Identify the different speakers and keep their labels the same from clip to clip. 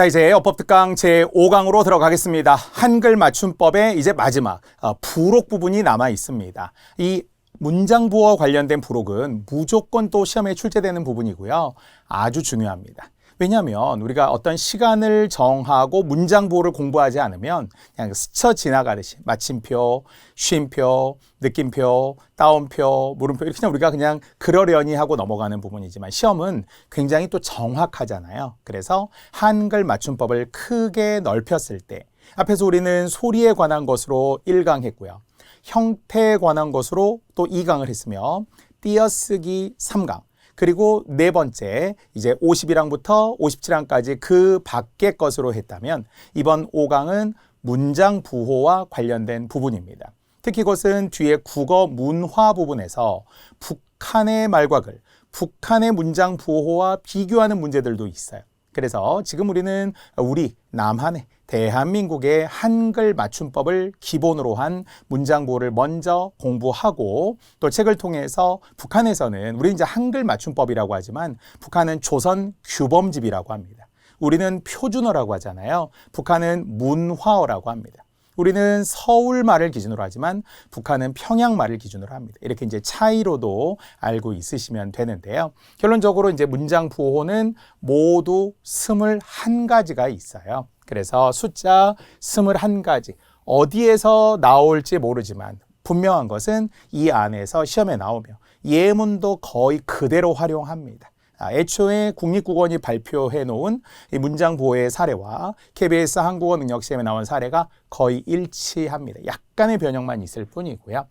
Speaker 1: 자, 이제 어법 특강 제5강으로 들어가겠습니다. 한글 맞춤법의 이제 마지막 부록 부분이 남아 있습니다. 이 문장 부호와 관련된 부록은 무조건 또 시험에 출제되는 부분이고요. 아주 중요합니다. 왜냐하면 우리가 어떤 시간을 정하고 문장 부호를 공부하지 않으면 그냥 스쳐 지나가듯이 마침표, 쉼표, 느낌표, 따옴표, 물음표 이렇게 그냥 그러려니 하고 넘어가는 부분이지만 시험은 굉장히 또 정확하잖아요. 그래서 한글 맞춤법을 크게 넓혔을 때 앞에서 우리는 소리에 관한 것으로 1강 했고요. 형태에 관한 것으로 또 2강을 했으며 띄어쓰기 3강 그리고 네 번째 이제 50일항부터 57항까지 그 밖의 것으로 했다면 이번 5강은 문장 부호와 관련된 부분입니다. 특히 이것은 뒤에 국어 문화 부분에서 북한의 말과 글, 북한의 문장 부호와 비교하는 문제들도 있어요. 그래서 지금 우리는 우리 남한의 대한민국의 한글 맞춤법을 기본으로 한 문장 부호를 먼저 공부하고 또 책을 통해서 북한에서는 우리 이제 한글 맞춤법이라고 하지만 북한은 조선 규범집이라고 합니다. 우리는 표준어라고 하잖아요. 북한은 문화어라고 합니다. 우리는 서울말을 기준으로 하지만 북한은 평양말을 기준으로 합니다. 이렇게 이제 차이로도 알고 있으시면 되는데요. 결론적으로 이제 문장 부호는 모두 21가지가 있어요. 그래서 숫자 21가지 어디에서 나올지 모르지만 분명한 것은 이 안에서 시험에 나오며 예문도 거의 그대로 활용합니다. 애초에 국립국어원이 발표해 놓은 이 문장 부호의 사례와 KBS 한국어 능력 시험에 나온 사례가 거의 일치합니다. 약간의 변형만 있을 뿐이고요.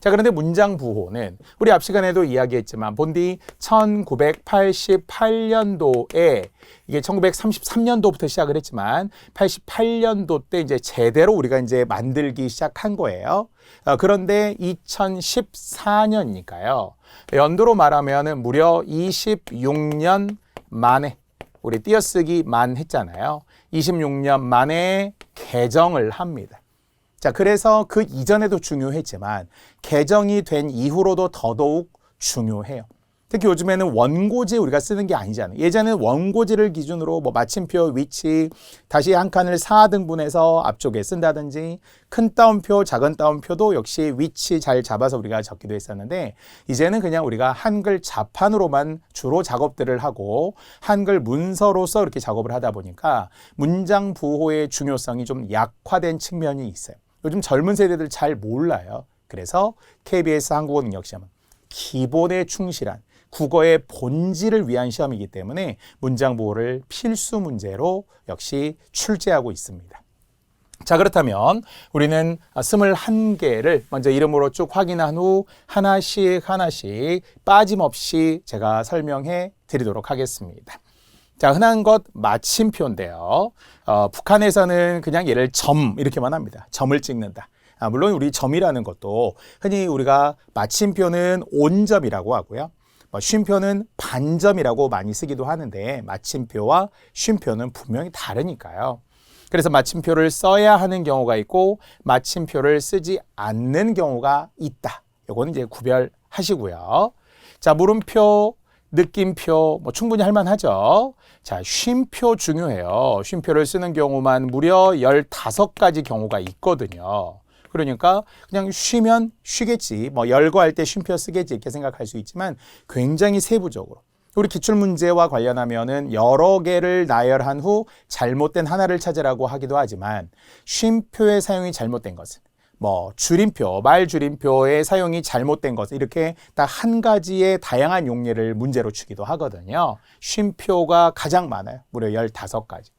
Speaker 1: 자, 그런데 문장 부호는 우리 앞 시간에도 이야기했지만 본디 1988년도에 이게 1933년도부터 시작을 했지만 88년도 때 이제 제대로 우리가 이제 만들기 시작한 거예요. 그런데 2014년이니까요. 연도로 말하면은 무려 26년 만에 우리 띄어쓰기만 했잖아요. 26년 만에 개정을 합니다. 자, 그래서 그 이전에도 중요했지만 개정이 된 이후로도 더더욱 중요해요. 특히 요즘에는 원고지 우리가 쓰는 게 아니잖아요. 예전에는 원고지를 기준으로 뭐 마침표, 위치, 다시 한 칸을 4등분해서 앞쪽에 쓴다든지 큰 따옴표, 작은 따옴표도 역시 위치 잘 잡아서 우리가 적기도 했었는데 이제는 그냥 우리가 한글 자판으로만 주로 작업들을 하고 한글 문서로서 이렇게 작업을 하다 보니까 문장 부호의 중요성이 좀 약화된 측면이 있어요. 요즘 젊은 세대들 잘 몰라요. 그래서 KBS 한국어 능력 시험은 기본에 충실한 국어의 본질을 위한 시험이기 때문에 문장 부호를 필수 문제로 역시 출제하고 있습니다. 자, 그렇다면 우리는 21개를 먼저 이름으로 쭉 확인한 후 하나씩 빠짐없이 제가 설명해 드리도록 하겠습니다. 자, 흔한 것 마침표인데요. 북한에서는 그냥 얘를 점 이렇게만 합니다. 점을 찍는다. 물론 우리 점이라는 것도 흔히 우리가 마침표는 온점이라고 하고요. 쉼표는 반점이라고 많이 쓰기도 하는데 마침표와 쉼표는 분명히 다르니까요. 그래서 마침표를 써야 하는 경우가 있고 마침표를 쓰지 않는 경우가 있다. 이거는 이제 구별하시고요. 자, 물음표, 느낌표 충분히 할 만하죠. 자, 쉼표 중요해요. 쉼표를 쓰는 경우만 무려 15가지 경우가 있거든요. 그러니까 그냥 쉬면 쉬겠지, 열거할 때 쉼표 쓰겠지 이렇게 생각할 수 있지만 굉장히 세부적으로 우리 기출문제와 관련하면은 여러 개를 나열한 후 잘못된 하나를 찾으라고 하기도 하지만 쉼표의 사용이 잘못된 것은 줄임표, 말줄임표의 사용이 잘못된 것 이렇게 딱 한 가지의 다양한 용례를 문제로 주기도 하거든요. 쉼표가 가장 많아요. 무려 15가지.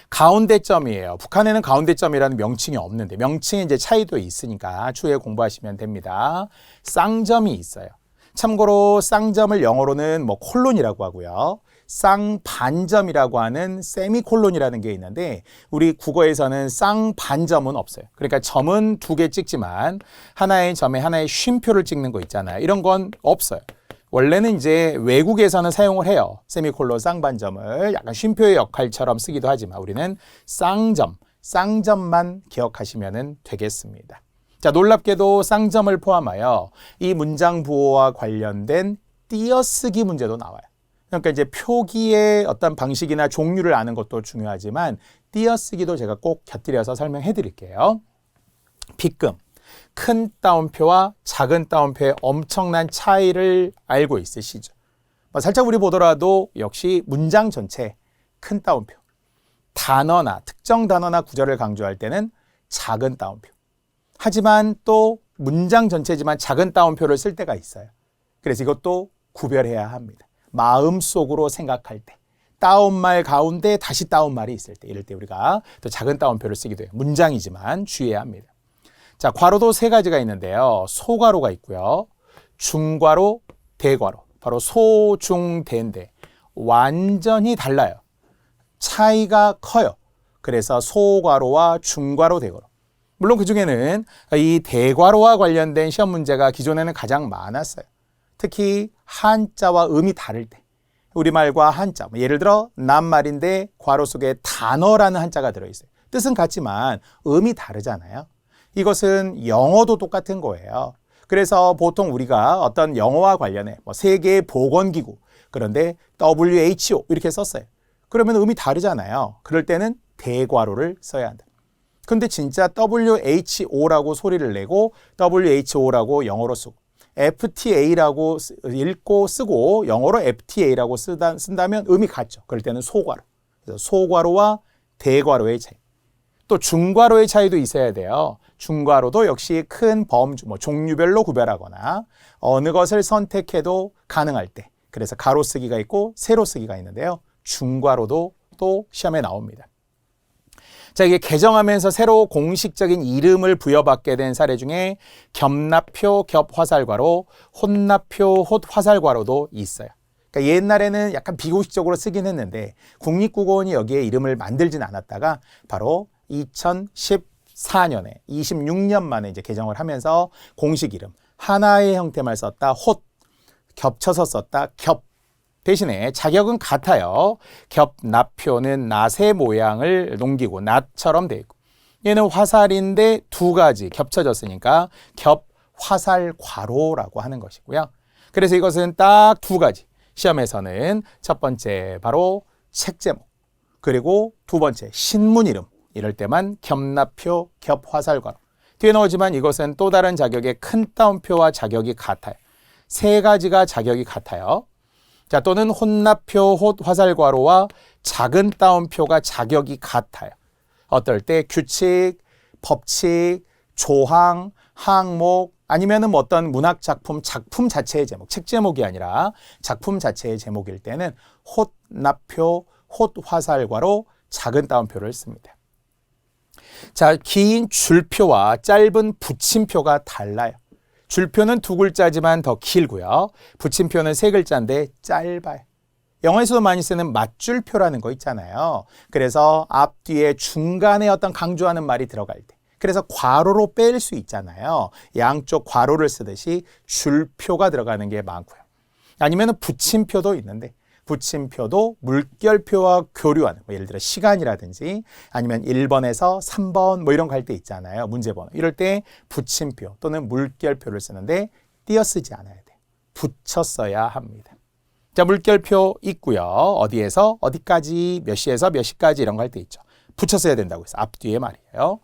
Speaker 1: 가운데점이에요. 북한에는 가운데점이라는 명칭이 없는데 명칭에 이제 차이도 있으니까 추후에 공부하시면 됩니다. 쌍점이 있어요. 참고로 쌍점을 영어로는 콜론이라고 하고요. 쌍반점이라고 하는 세미콜론이라는 게 있는데 우리 국어에서는 쌍반점은 없어요. 그러니까 점은 2개 찍지만 하나의 점에 하나의 쉼표를 찍는 거 있잖아요. 이런 건 없어요. 원래는 이제 외국에서는 사용을 해요. 세미콜론, 쌍반점을 약간 쉼표의 역할처럼 쓰기도 하지만 우리는 쌍점만 기억하시면 되겠습니다. 자, 놀랍게도 쌍점을 포함하여 이 문장 부호와 관련된 띄어쓰기 문제도 나와요. 그러니까 이제 표기의 어떤 방식이나 종류를 아는 것도 중요하지만 띄어쓰기도 제가 꼭 곁들여서 설명해 드릴게요. 빗금, 큰 따옴표와 작은 따옴표의 엄청난 차이를 알고 있으시죠? 살짝 우리 보더라도 역시 문장 전체 큰 따옴표, 단어나 특정 단어나 구절을 강조할 때는 작은 따옴표. 하지만 또 문장 전체지만 작은 따옴표를 쓸 때가 있어요. 그래서 이것도 구별해야 합니다. 마음속으로 생각할 때, 따옴말 가운데 다시 따옴말이 있을 때, 이럴 때 우리가 또 작은 따옴표를 쓰기도 해요. 문장이지만 주의해야 합니다. 자, 괄호도 세 가지가 있는데요. 소괄호가 있고요. 중괄호, 대괄호. 바로 소, 중, 대인데 완전히 달라요. 차이가 커요. 그래서 소괄호와 중괄호, 대괄호. 물론 그중에는 이 대괄호와 관련된 시험 문제가 기존에는 가장 많았어요. 특히 한자와 음이 다를 때. 우리말과 한자, 예를 들어 낱말인데 괄호 속에 단어라는 한자가 들어있어요. 뜻은 같지만 음이 다르잖아요. 이것은 영어도 똑같은 거예요. 그래서 보통 우리가 어떤 영어와 관련해 세계보건기구, 그런데 WHO 이렇게 썼어요. 그러면 음이 다르잖아요. 그럴 때는 대괄호를 써야 한다. 근데 진짜 WHO라고 소리를 내고 WHO라고 영어로 쓰고 FTA라고 읽고 쓰고 영어로 FTA라고 쓴다면 음이 같죠. 그럴 때는 소괄호. 그래서 소괄호와 대괄호의 차이. 또 중괄호의 차이도 있어야 돼요. 중괄호도 역시 큰 범주, 종류별로 구별하거나 어느 것을 선택해도 가능할 때. 그래서 가로 쓰기가 있고 세로 쓰기가 있는데요. 중괄호도 또 시험에 나옵니다. 자, 이게 개정하면서 새로 공식적인 이름을 부여받게 된 사례 중에 겹납표, 겹화살괄호, 혼납표, 홑화살괄호도 있어요. 그러니까 옛날에는 약간 비공식적으로 쓰긴 했는데 국립국어원이 여기에 이름을 만들진 않았다가 바로 2014년에 26년 만에 이제 개정을 하면서 공식 이름 하나의 형태만 썼다 홑, 겹쳐서 썼다 겹. 대신에 자격은 같아요. 겹납표는 낫의 모양을 넘기고 낫처럼 돼 있고 얘는 화살인데 두 가지 겹쳐졌으니까 겹화살괄호라고 하는 것이고요. 그래서 이것은 딱 두 가지. 시험에서는 첫 번째 바로 책 제목, 그리고 두 번째 신문 이름, 이럴 때만 겹납표, 겹화살괄호. 뒤에 나오지만 이것은 또 다른 자격의 큰 따옴표와 자격이 같아요. 세 가지가 자격이 같아요. 자, 또는 혼납표, 홑화살괄호와 작은 따옴표가 자격이 같아요. 어떨 때 규칙, 법칙, 조항, 항목, 아니면은 어떤 문학 작품 자체의 제목, 책 제목이 아니라 작품 자체의 제목일 때는 홑납표, 홑화살괄호, 작은 따옴표를 씁니다. 자, 긴 줄표와 짧은 붙임표가 달라요. 줄표는 두 글자지만 더 길고요. 붙임표는 세 글자인데 짧아요. 영어에서도 많이 쓰는 맞줄표라는 거 있잖아요. 그래서 앞뒤에 중간에 어떤 강조하는 말이 들어갈 때. 그래서 괄호로 뺄 수 있잖아요. 양쪽 괄호를 쓰듯이 줄표가 들어가는 게 많고요. 아니면 붙임표도 있는데 붙임표도 물결표와 교류하는 예를 들어 시간이라든지 아니면 1번에서 3번 이런 거 할 때 있잖아요. 문제번호. 이럴 때 붙임표 또는 물결표를 쓰는데 띄어쓰지 않아야 돼. 붙여 써야 합니다. 자, 물결표 있고요. 어디에서 어디까지 몇 시에서 몇 시까지 이런 거 할 때 있죠. 붙여 써야 된다고 해서 앞뒤에 말이에요.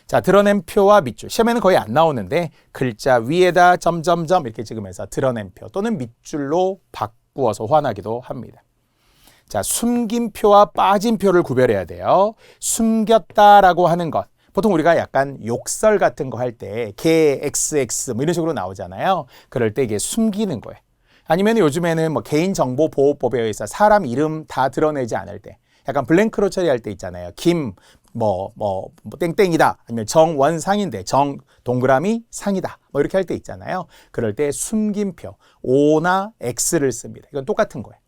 Speaker 1: 자, 드러낸 표와 밑줄. 시험에는 거의 안 나오는데 글자 위에다 점점점 이렇게 찍으면서 드러낸 표 또는 밑줄로 바꾸어서 호환하기도 합니다. 자, 숨긴 표와 빠진 표를 구별해야 돼요. 숨겼다라고 하는 것. 보통 우리가 약간 욕설 같은 거 할 때 개, XX 이런 식으로 나오잖아요. 그럴 때 이게 숨기는 거예요. 아니면 요즘에는 개인정보보호법에 의해서 사람 이름 다 드러내지 않을 때 약간 블랭크로 처리할 때 있잖아요. 김, 땡땡이다. 아니면 정원상인데 정, 동그라미, 상이다. 이렇게 할 때 있잖아요. 그럴 때 숨김표, O나 X를 씁니다. 이건 똑같은 거예요.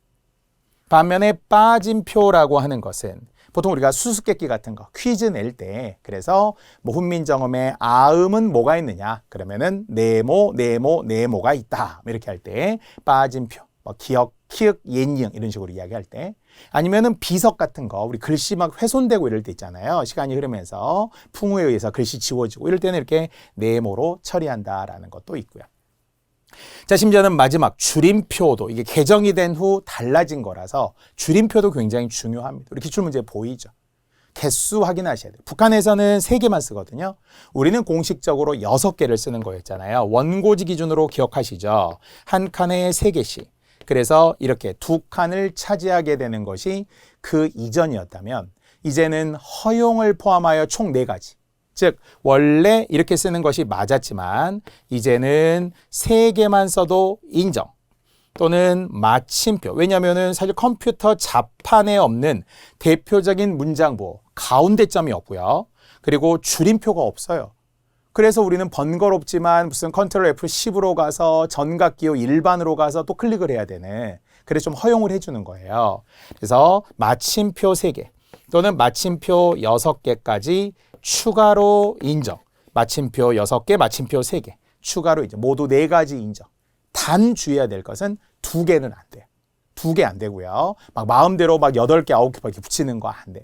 Speaker 1: 반면에 빠진 표라고 하는 것은 보통 우리가 수수께끼 같은 거 퀴즈 낼 때 그래서 훈민정음에 아음은 뭐가 있느냐 그러면은 네모가 있다 이렇게 할 때 빠진 표 기역, 키읔, 옌니응 이런 식으로 이야기할 때 아니면은 비석 같은 거 우리 글씨 막 훼손되고 이럴 때 있잖아요. 시간이 흐르면서 풍우에 의해서 글씨 지워지고 이럴 때는 이렇게 네모로 처리한다라는 것도 있고요. 자, 심지어는 마지막 줄임표도 이게 개정이 된 후 달라진 거라서 줄임표도 굉장히 중요합니다. 우리 기출문제 보이죠? 개수 확인하셔야 돼요. 북한에서는 3개만 쓰거든요. 우리는 공식적으로 6개를 쓰는 거였잖아요. 원고지 기준으로 기억하시죠? 한 칸에 3개씩. 그래서 이렇게 2칸을 차지하게 되는 것이 그 이전이었다면 이제는 허용을 포함하여 총 4가지. 즉 원래 이렇게 쓰는 것이 맞았지만 이제는 3개만 써도 인정. 또는 마침표. 왜냐하면 사실 컴퓨터 자판에 없는 대표적인 문장부 가운데점이 없고요. 그리고 줄임표가 없어요. 그래서 우리는 번거롭지만 무슨 컨트롤 F10으로 가서 전각기호 일반으로 가서 또 클릭을 해야 되네. 그래서 좀 허용을 해주는 거예요. 그래서 마침표 3개 또는 마침표 6개까지 추가로 인정. 마침표 6개, 마침표 3개 추가로 인정. 모두 4가지 인정. 단 주의해야 될 것은 2개는 안 돼요. 2개 안 되고요. 막 마음대로 막 8개, 9개 이렇게 붙이는 거 안 돼요.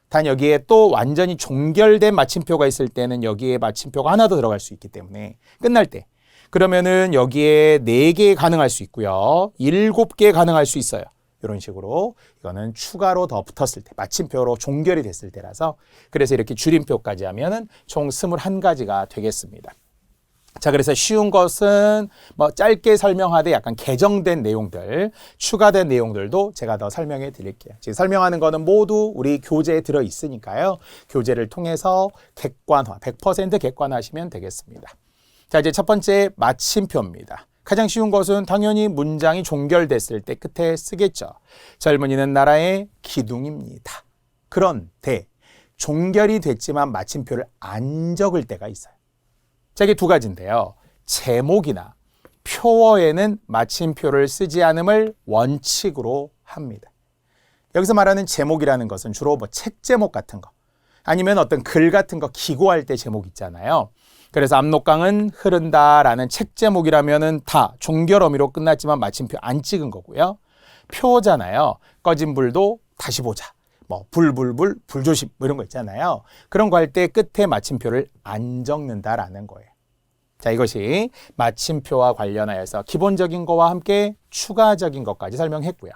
Speaker 1: 단 여기에 또 완전히 종결된 마침표가 있을 때는 여기에 마침표가 하나 더 들어갈 수 있기 때문에 끝날 때 그러면은 여기에 4개 가능할 수 있고요. 7개 가능할 수 있어요. 이런 식으로 이거는 추가로 더 붙었을 때 마침표로 종결이 됐을 때라서 그래서 이렇게 줄임표까지 하면은 총 21가지가 되겠습니다. 자, 그래서 쉬운 것은 뭐 짧게 설명하되 약간 개정된 내용들, 추가된 내용들도 제가 더 설명해 드릴게요. 지금 설명하는 거는 모두 우리 교재에 들어 있으니까요. 교재를 통해서 객관화, 100% 객관화하시면 되겠습니다. 자, 이제 첫 번째 마침표입니다. 가장 쉬운 것은 당연히 문장이 종결됐을 때 끝에 쓰겠죠. 젊은이는 나라의 기둥입니다. 그런데 종결이 됐지만 마침표를 안 적을 때가 있어요. 자, 이게 2가지인데요. 제목이나 표어에는 마침표를 쓰지 않음을 원칙으로 합니다. 여기서 말하는 제목이라는 것은 주로 뭐 책 제목 같은 거 아니면 어떤 글 같은 거 기고할 때 제목 있잖아요. 그래서 압록강은 흐른다라는 책 제목이라면은 다 종결 어미로 끝났지만 마침표 안 찍은 거고요. 표잖아요. 꺼진 불도 다시 보자. 뭐 불불불 불조심 뭐 이런 거 있잖아요. 그런 거 할 때 끝에 마침표를 안 적는다라는 거예요. 자, 이것이 마침표와 관련하여서 기본적인 거와 함께 추가적인 것까지 설명했고요.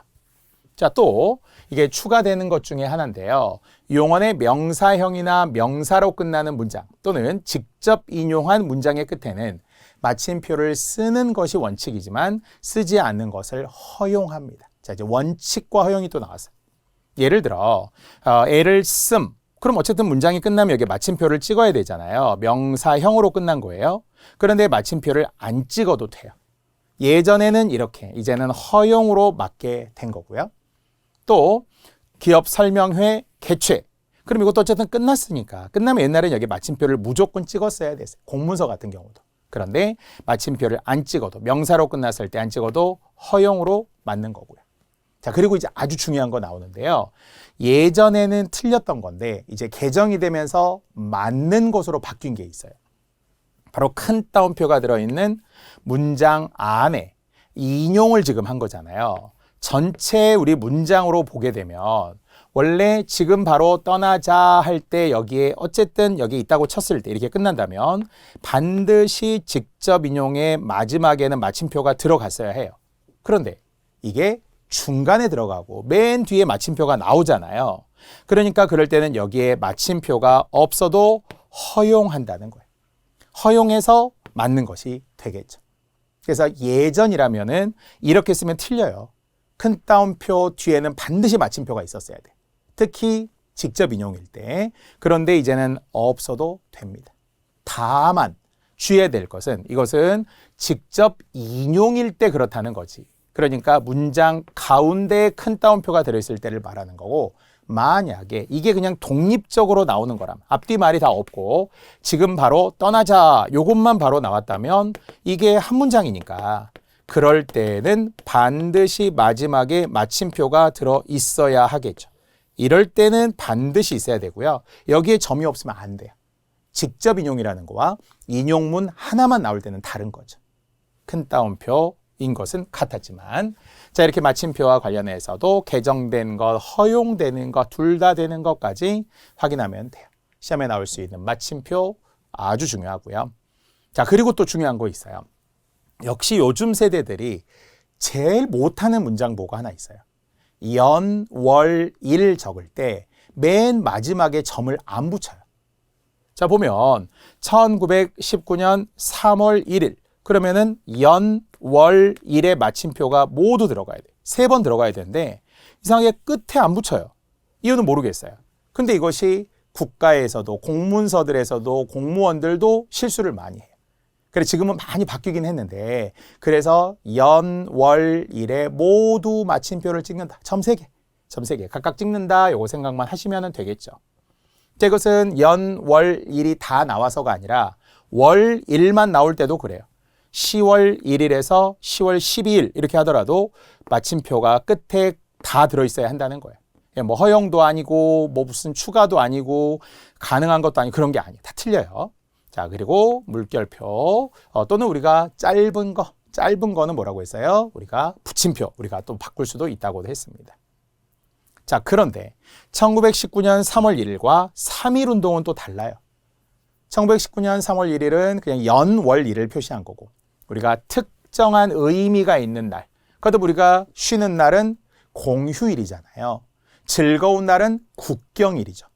Speaker 1: 자, 또 이게 추가되는 것 중에 하나인데요. 용언의 명사형이나 명사로 끝나는 문장 또는 직접 인용한 문장의 끝에는 마침표를 쓰는 것이 원칙이지만 쓰지 않는 것을 허용합니다. 자, 이제 원칙과 허용이 또 나왔어요. 예를 들어 애를 씀. 그럼 어쨌든 문장이 끝나면 여기 마침표를 찍어야 되잖아요. 명사형으로 끝난 거예요. 그런데 마침표를 안 찍어도 돼요. 예전에는 이렇게, 이제는 허용으로 맞게 된 거고요. 또 기업 설명회 개최. 그럼 이것도 어쨌든 끝났으니까. 끝나면 옛날에는 여기 마침표를 무조건 찍었어야 됐어요. 공문서 같은 경우도. 그런데 마침표를 안 찍어도, 명사로 끝났을 때 안 찍어도 허용으로 맞는 거고요. 자, 그리고 이제 아주 중요한 거 나오는데요. 예전에는 틀렸던 건데 이제 개정이 되면서 맞는 것으로 바뀐 게 있어요. 바로 큰 따옴표가 들어있는 문장 안에 인용을 지금 한 거잖아요. 전체 우리 문장으로 보게 되면 원래 지금 바로 떠나자 할 때 여기에 어쨌든 여기 있다고 쳤을 때 이렇게 끝난다면 반드시 직접 인용의 마지막에는 마침표가 들어갔어야 해요. 그런데 이게 중간에 들어가고 맨 뒤에 마침표가 나오잖아요. 그러니까 그럴 때는 여기에 마침표가 없어도 허용한다는 거예요. 허용해서 맞는 것이 되겠죠. 그래서 예전이라면은 이렇게 쓰면 틀려요. 큰 따옴표 뒤에는 반드시 마침표가 있었어야 돼. 특히 직접 인용일 때. 그런데 이제는 없어도 됩니다. 다만 주의해야 될 것은 이것은 직접 인용일 때 그렇다는 거지. 그러니까 문장 가운데에 큰 따옴표가 들어있을 때를 말하는 거고 만약에 이게 그냥 독립적으로 나오는 거라면 앞뒤 말이 다 없고 지금 바로 떠나자 요것만 바로 나왔다면 이게 한 문장이니까 그럴 때는 반드시 마지막에 마침표가 들어 있어야 하겠죠. 이럴 때는 반드시 있어야 되고요. 여기에 점이 없으면 안 돼요. 직접 인용이라는 거와 인용문 하나만 나올 때는 다른 거죠. 큰 따옴표인 것은 같았지만 자, 이렇게 마침표와 관련해서도 개정된 것, 허용되는 것, 둘 다 되는 것까지 확인하면 돼요. 시험에 나올 수 있는 마침표 아주 중요하고요. 자, 그리고 또 중요한 거 있어요. 역시 요즘 세대들이 제일 못하는 문장보가 하나 있어요. 연, 월, 일 적을 때 맨 마지막에 점을 안 붙여요. 자, 보면 1919년 3월 1일 그러면은 연, 월, 일의 마침표가 모두 들어가야 돼. 3번 들어가야 되는데 이상하게 끝에 안 붙여요. 이유는 모르겠어요. 근데 이것이 국가에서도 공문서들에서도 공무원들도 실수를 많이 해요. 그래 지금은 많이 바뀌긴 했는데 그래서 연, 월, 일에 모두 마침표를 찍는다. 점 3개. 점 3개. 각각 찍는다. 요거 생각만 하시면 되겠죠. 자, 이것은 연, 월, 일이 다 나와서가 아니라 월, 일만 나올 때도 그래요. 10월 1일에서 10월 12일 이렇게 하더라도 마침표가 끝에 다 들어있어야 한다는 거예요. 뭐 허용도 아니고 뭐 무슨 추가도 아니고 가능한 것도 아니고 그런 게 아니에요. 다 틀려요. 자, 그리고 물결표 또는 우리가 짧은 거는 뭐라고 했어요? 우리가 붙임표, 우리가 또 바꿀 수도 있다고 했습니다. 자, 그런데 1919년 3월 1일과 3.1 운동은 또 달라요. 1919년 3월 1일은 그냥 연, 월, 일을 표시한 거고 우리가 특정한 의미가 있는 날, 그것도 우리가 쉬는 날은 공휴일이잖아요. 즐거운 날은 국경일이죠.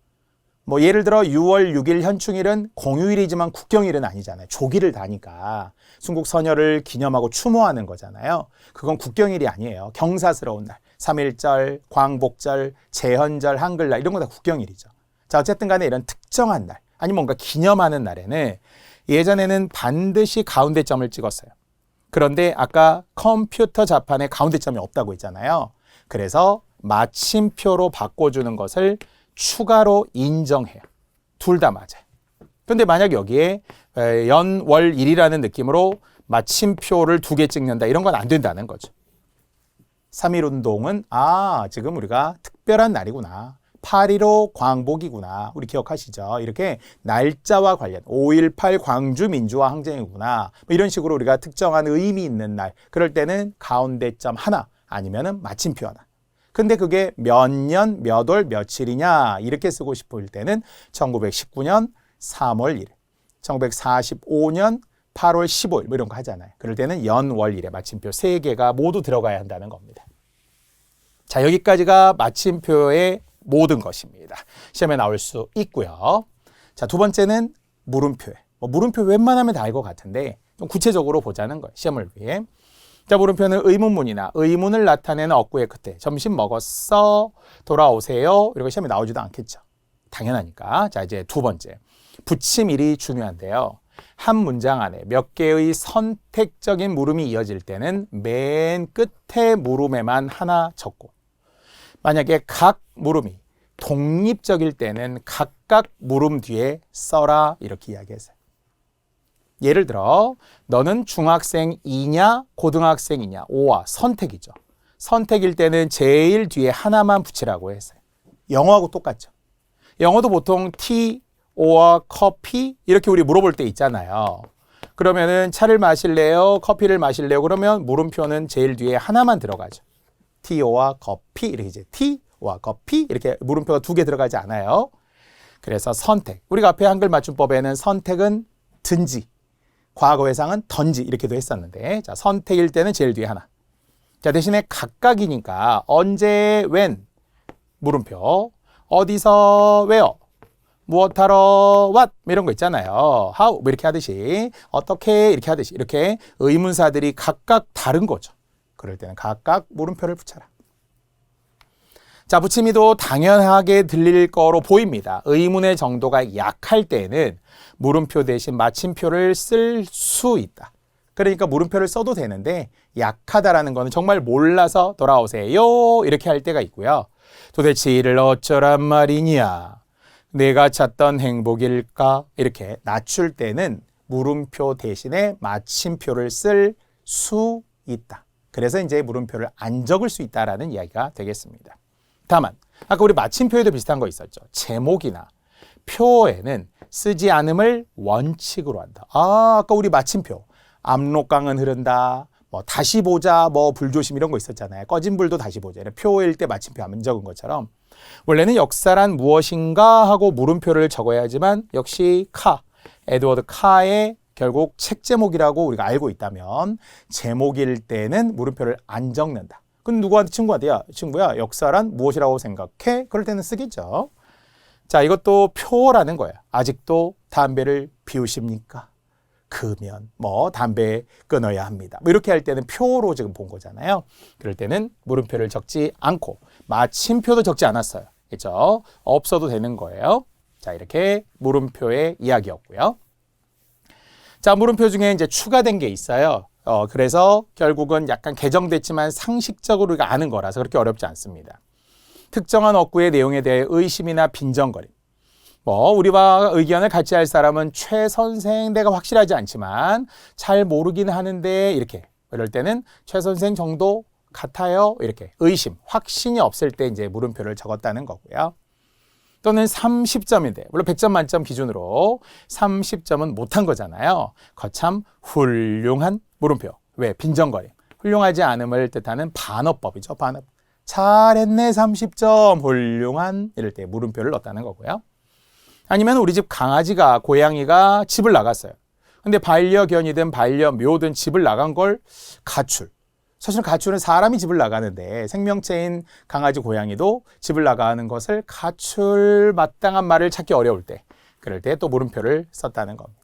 Speaker 1: 뭐 예를 들어 6월 6일 현충일은 공휴일이지만 국경일은 아니잖아요. 조기를 다니까 순국 선열을 기념하고 추모하는 거잖아요. 그건 국경일이 아니에요. 경사스러운 날, 3.1절, 광복절, 제헌절, 한글날 이런 거 다 국경일이죠. 자, 어쨌든 간에 이런 특정한 날, 아니 뭔가 기념하는 날에는 예전에는 반드시 가운데 점을 찍었어요. 그런데 아까 컴퓨터 자판에 가운데 점이 없다고 했잖아요. 그래서 마침표로 바꿔주는 것을 추가로 인정해요. 둘 다 맞아요. 근데 만약 여기에 연, 월, 일이라는 느낌으로 마침표를 2개 찍는다 이런 건 안 된다는 거죠. 3.1 운동은 지금 우리가 특별한 날이구나. 8.15 광복이구나. 우리 기억하시죠? 이렇게 날짜와 관련 5.18 광주 민주화 항쟁이구나. 뭐 이런 식으로 우리가 특정한 의미 있는 날. 그럴 때는 가운데 점 하나 아니면은 마침표 하나. 근데 그게 몇 년, 몇 월, 며칠이냐 이렇게 쓰고 싶을 때는 1919년 3월 1일, 1945년 8월 15일 뭐 이런 거 하잖아요. 그럴 때는 연, 월, 일에 마침표 3개가 모두 들어가야 한다는 겁니다. 자, 여기까지가 마침표의 모든 것입니다. 시험에 나올 수 있고요. 자, 두 번째는 물음표예요. 물음표 웬만하면 다 알 것 같은데 좀 구체적으로 보자는 거예요. 시험을 위해. 자, 물음표는 의문문이나 의문을 나타내는 어구의 끝에 점심 먹었어? 돌아오세요? 이렇게 시험에 나오지도 않겠죠. 당연하니까. 자, 이제 두 번째. 붙임일이 중요한데요. 한 문장 안에 몇 개의 선택적인 물음이 이어질 때는 맨 끝에 물음에만 하나 적고 만약에 각 물음이 독립적일 때는 각각 물음 뒤에 써라 이렇게 이야기했어요. 예를 들어 너는 중학생이냐 고등학생이냐 오와 선택이죠. 선택일 때는 제일 뒤에 하나만 붙이라고 했어요. 영어하고 똑같죠. 영어도 보통 티, 오와 커피 이렇게 우리 물어볼 때 있잖아요. 그러면은 차를 마실래요? 커피를 마실래요? 그러면 물음표는 제일 뒤에 하나만 들어가죠. 티오와 커피 이렇게 이제 티와 커피 이렇게 물음표가 2개 들어가지 않아요. 그래서 선택. 우리가 앞에 한글 맞춤법에는 선택은 든지 과거 회상은 던지 이렇게도 했었는데 자, 선택일 때는 제일 뒤에 하나. 자, 대신에 각각이니까 언제, when 물음표 어디서, where 무엇하러, what 이런 거 있잖아요. how 뭐 이렇게 하듯이 어떻게 이렇게 하듯이 이렇게 의문사들이 각각 다른 거죠. 그럴 때는 각각 물음표를 붙여라. 자, 붙임이도 당연하게 들릴 거로 보입니다. 의문의 정도가 약할 때는 물음표 대신 마침표를 쓸 수 있다. 그러니까 물음표를 써도 되는데 약하다라는 거는 정말 몰라서 돌아오세요 이렇게 할 때가 있고요. 도대체 이를 어쩌란 말이냐. 내가 찾던 행복일까? 이렇게 낮출 때는 물음표 대신에 마침표를 쓸 수 있다. 그래서 이제 물음표를 안 적을 수 있다라는 이야기가 되겠습니다. 다만 아까 우리 마침표에도 비슷한 거 있었죠. 제목이나 표에는 쓰지 않음을 원칙으로 한다. 아까 우리 마침표 압록강은 흐른다. 뭐 다시 보자, 뭐 불조심 이런 거 있었잖아요. 꺼진 불도 다시 보자. 표일 때 마침표 안 적은 것처럼 원래는 역사란 무엇인가 하고 물음표를 적어야 하지만 역시 에드워드 카의 결국 책 제목이라고 우리가 알고 있다면 제목일 때는 물음표를 안 적는다. 그럼 누구한테 친구한테 야 친구야 역사란 무엇이라고 생각해? 그럴 때는 쓰겠죠. 자, 이것도 표라는 거예요. 아직도 담배를 피우십니까? 그러면 뭐 담배 끊어야 합니다. 뭐 이렇게 할 때는 표로 지금 본 거잖아요. 그럴 때는 물음표를 적지 않고 마침표도 적지 않았어요. 그렇죠? 없어도 되는 거예요. 자, 이렇게 물음표의 이야기였고요. 자, 물음표 중에 이제 추가된 게 있어요. 그래서 결국은 약간 개정됐지만 상식적으로 우리가 아는 거라서 그렇게 어렵지 않습니다. 특정한 어구의 내용에 대해 의심이나 빈정거림. 우리와 의견을 같이 할 사람은 최 선생 내가 확실하지 않지만 잘 모르긴 하는데 이렇게 이럴 때는 최 선생 정도 같아요. 이렇게 의심, 확신이 없을 때 이제 물음표를 적었다는 거고요. 또는 30점인데 물론 100점 만점 기준으로 30점은 못한 거잖아요. 거참 훌륭한 물음표. 왜? 빈정거림. 훌륭하지 않음을 뜻하는 반어법이죠. 반어법. 잘했네 30점 훌륭한 이럴 때 물음표를 넣었다는 거고요. 아니면 우리 집 강아지가 고양이가 집을 나갔어요. 근데 반려견이든 반려묘든 집을 나간 걸 가출. 사실 가출은 사람이 집을 나가는데 생명체인 강아지 고양이도 집을 나가는 것을 가출 마땅한 말을 찾기 어려울 때 그럴 때 또 물음표를 썼다는 겁니다.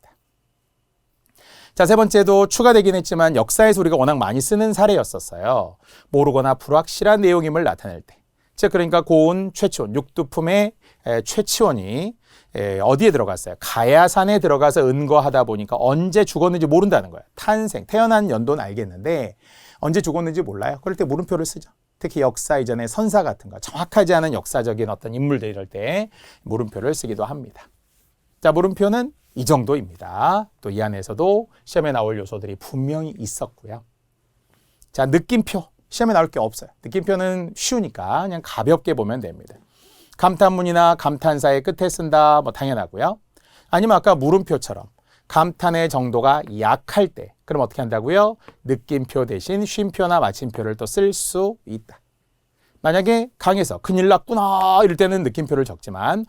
Speaker 1: 자, 세 번째도 추가되긴 했지만 역사에서 우리가 워낙 많이 쓰는 사례였었어요. 모르거나 불확실한 내용임을 나타낼 때. 즉 그러니까 고운 최치원, 육두품의 최치원이 어디에 들어갔어요? 가야산에 들어가서 은거하다 보니까 언제 죽었는지 모른다는 거예요. 탄생, 태어난 연도는 알겠는데 언제 죽었는지 몰라요. 그럴 때 물음표를 쓰죠. 특히 역사 이전의 선사 같은 거, 정확하지 않은 역사적인 어떤 인물들 이럴 때 물음표를 쓰기도 합니다. 자, 물음표는 이 정도입니다. 또 이 안에서도 시험에 나올 요소들이 분명히 있었고요. 자, 느낌표. 시험에 나올 게 없어요. 느낌표는 쉬우니까 그냥 가볍게 보면 됩니다. 감탄문이나 감탄사의 끝에 쓴다, 뭐 당연하고요. 아니면 아까 물음표처럼 감탄의 정도가 약할 때, 그럼 어떻게 한다고요? 느낌표 대신 쉼표나 마침표를 또 쓸 수 있다. 만약에 강에서 큰일 났구나 이럴 때는 느낌표를 적지만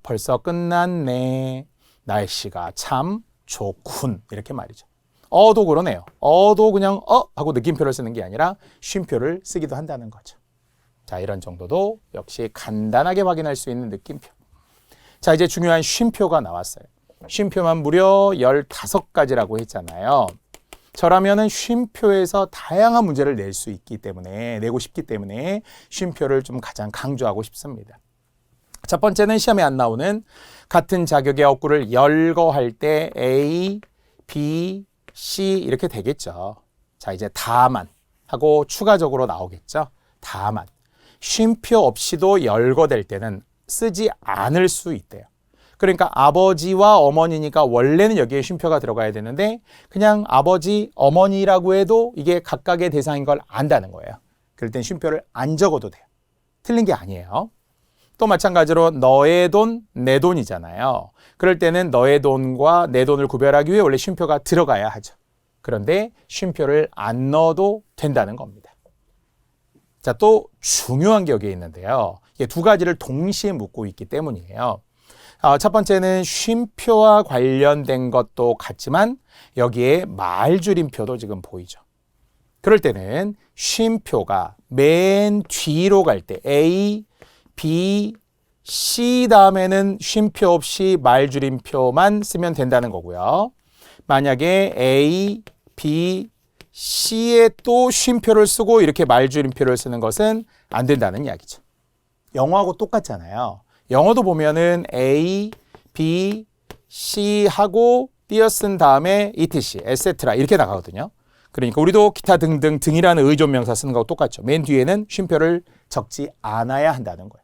Speaker 1: 벌써 끝났네. 날씨가 참 좋군. 이렇게 말이죠. 어도 그러네요. 어도 그냥 하고 느낌표를 쓰는 게 아니라 쉼표를 쓰기도 한다는 거죠. 자, 이런 정도도 역시 간단하게 확인할 수 있는 느낌표. 자, 이제 중요한 쉼표가 나왔어요. 쉼표만 무려 15가지라고 했잖아요. 저라면은 쉼표에서 다양한 문제를 낼 수 있기 때문에, 내고 싶기 때문에 쉼표를 좀 가장 강조하고 싶습니다. 첫 번째는 시험에 안 나오는 같은 자격의 어구를 열거할 때 A, B, C 이렇게 되겠죠. 자, 이제 다만 하고 추가적으로 나오겠죠. 다만. 쉼표 없이도 열거될 때는 쓰지 않을 수 있대요. 그러니까 아버지와 어머니니까 원래는 여기에 쉼표가 들어가야 되는데 그냥 아버지, 어머니라고 해도 이게 각각의 대상인 걸 안다는 거예요. 그럴 땐 쉼표를 안 적어도 돼요. 틀린 게 아니에요. 또 마찬가지로 너의 돈, 내 돈이잖아요. 그럴 때는 너의 돈과 내 돈을 구별하기 위해 원래 쉼표가 들어가야 하죠. 그런데 쉼표를 안 넣어도 된다는 겁니다. 자, 또 중요한 게 여기에 있는데요. 이게 두 가지를 동시에 묻고 있기 때문이에요. 첫 번째는 쉼표와 관련된 것도 같지만 여기에 말줄임표도 지금 보이죠. 그럴 때는 쉼표가 맨 뒤로 갈 때 A, B, C 다음에는 쉼표 없이 말줄임표만 쓰면 된다는 거고요. 만약에 A, B, C에 또 쉼표를 쓰고 이렇게 말줄임표를 쓰는 것은 안 된다는 이야기죠. 영어하고 똑같잖아요. 영어도 보면은 A, B, C 하고 띄어 쓴 다음에 etc, etc 이렇게 나가거든요. 그러니까 우리도 기타 등등 등이라는 의존명사 쓰는 거하고 똑같죠. 맨 뒤에는 쉼표를 적지 않아야 한다는 거예요.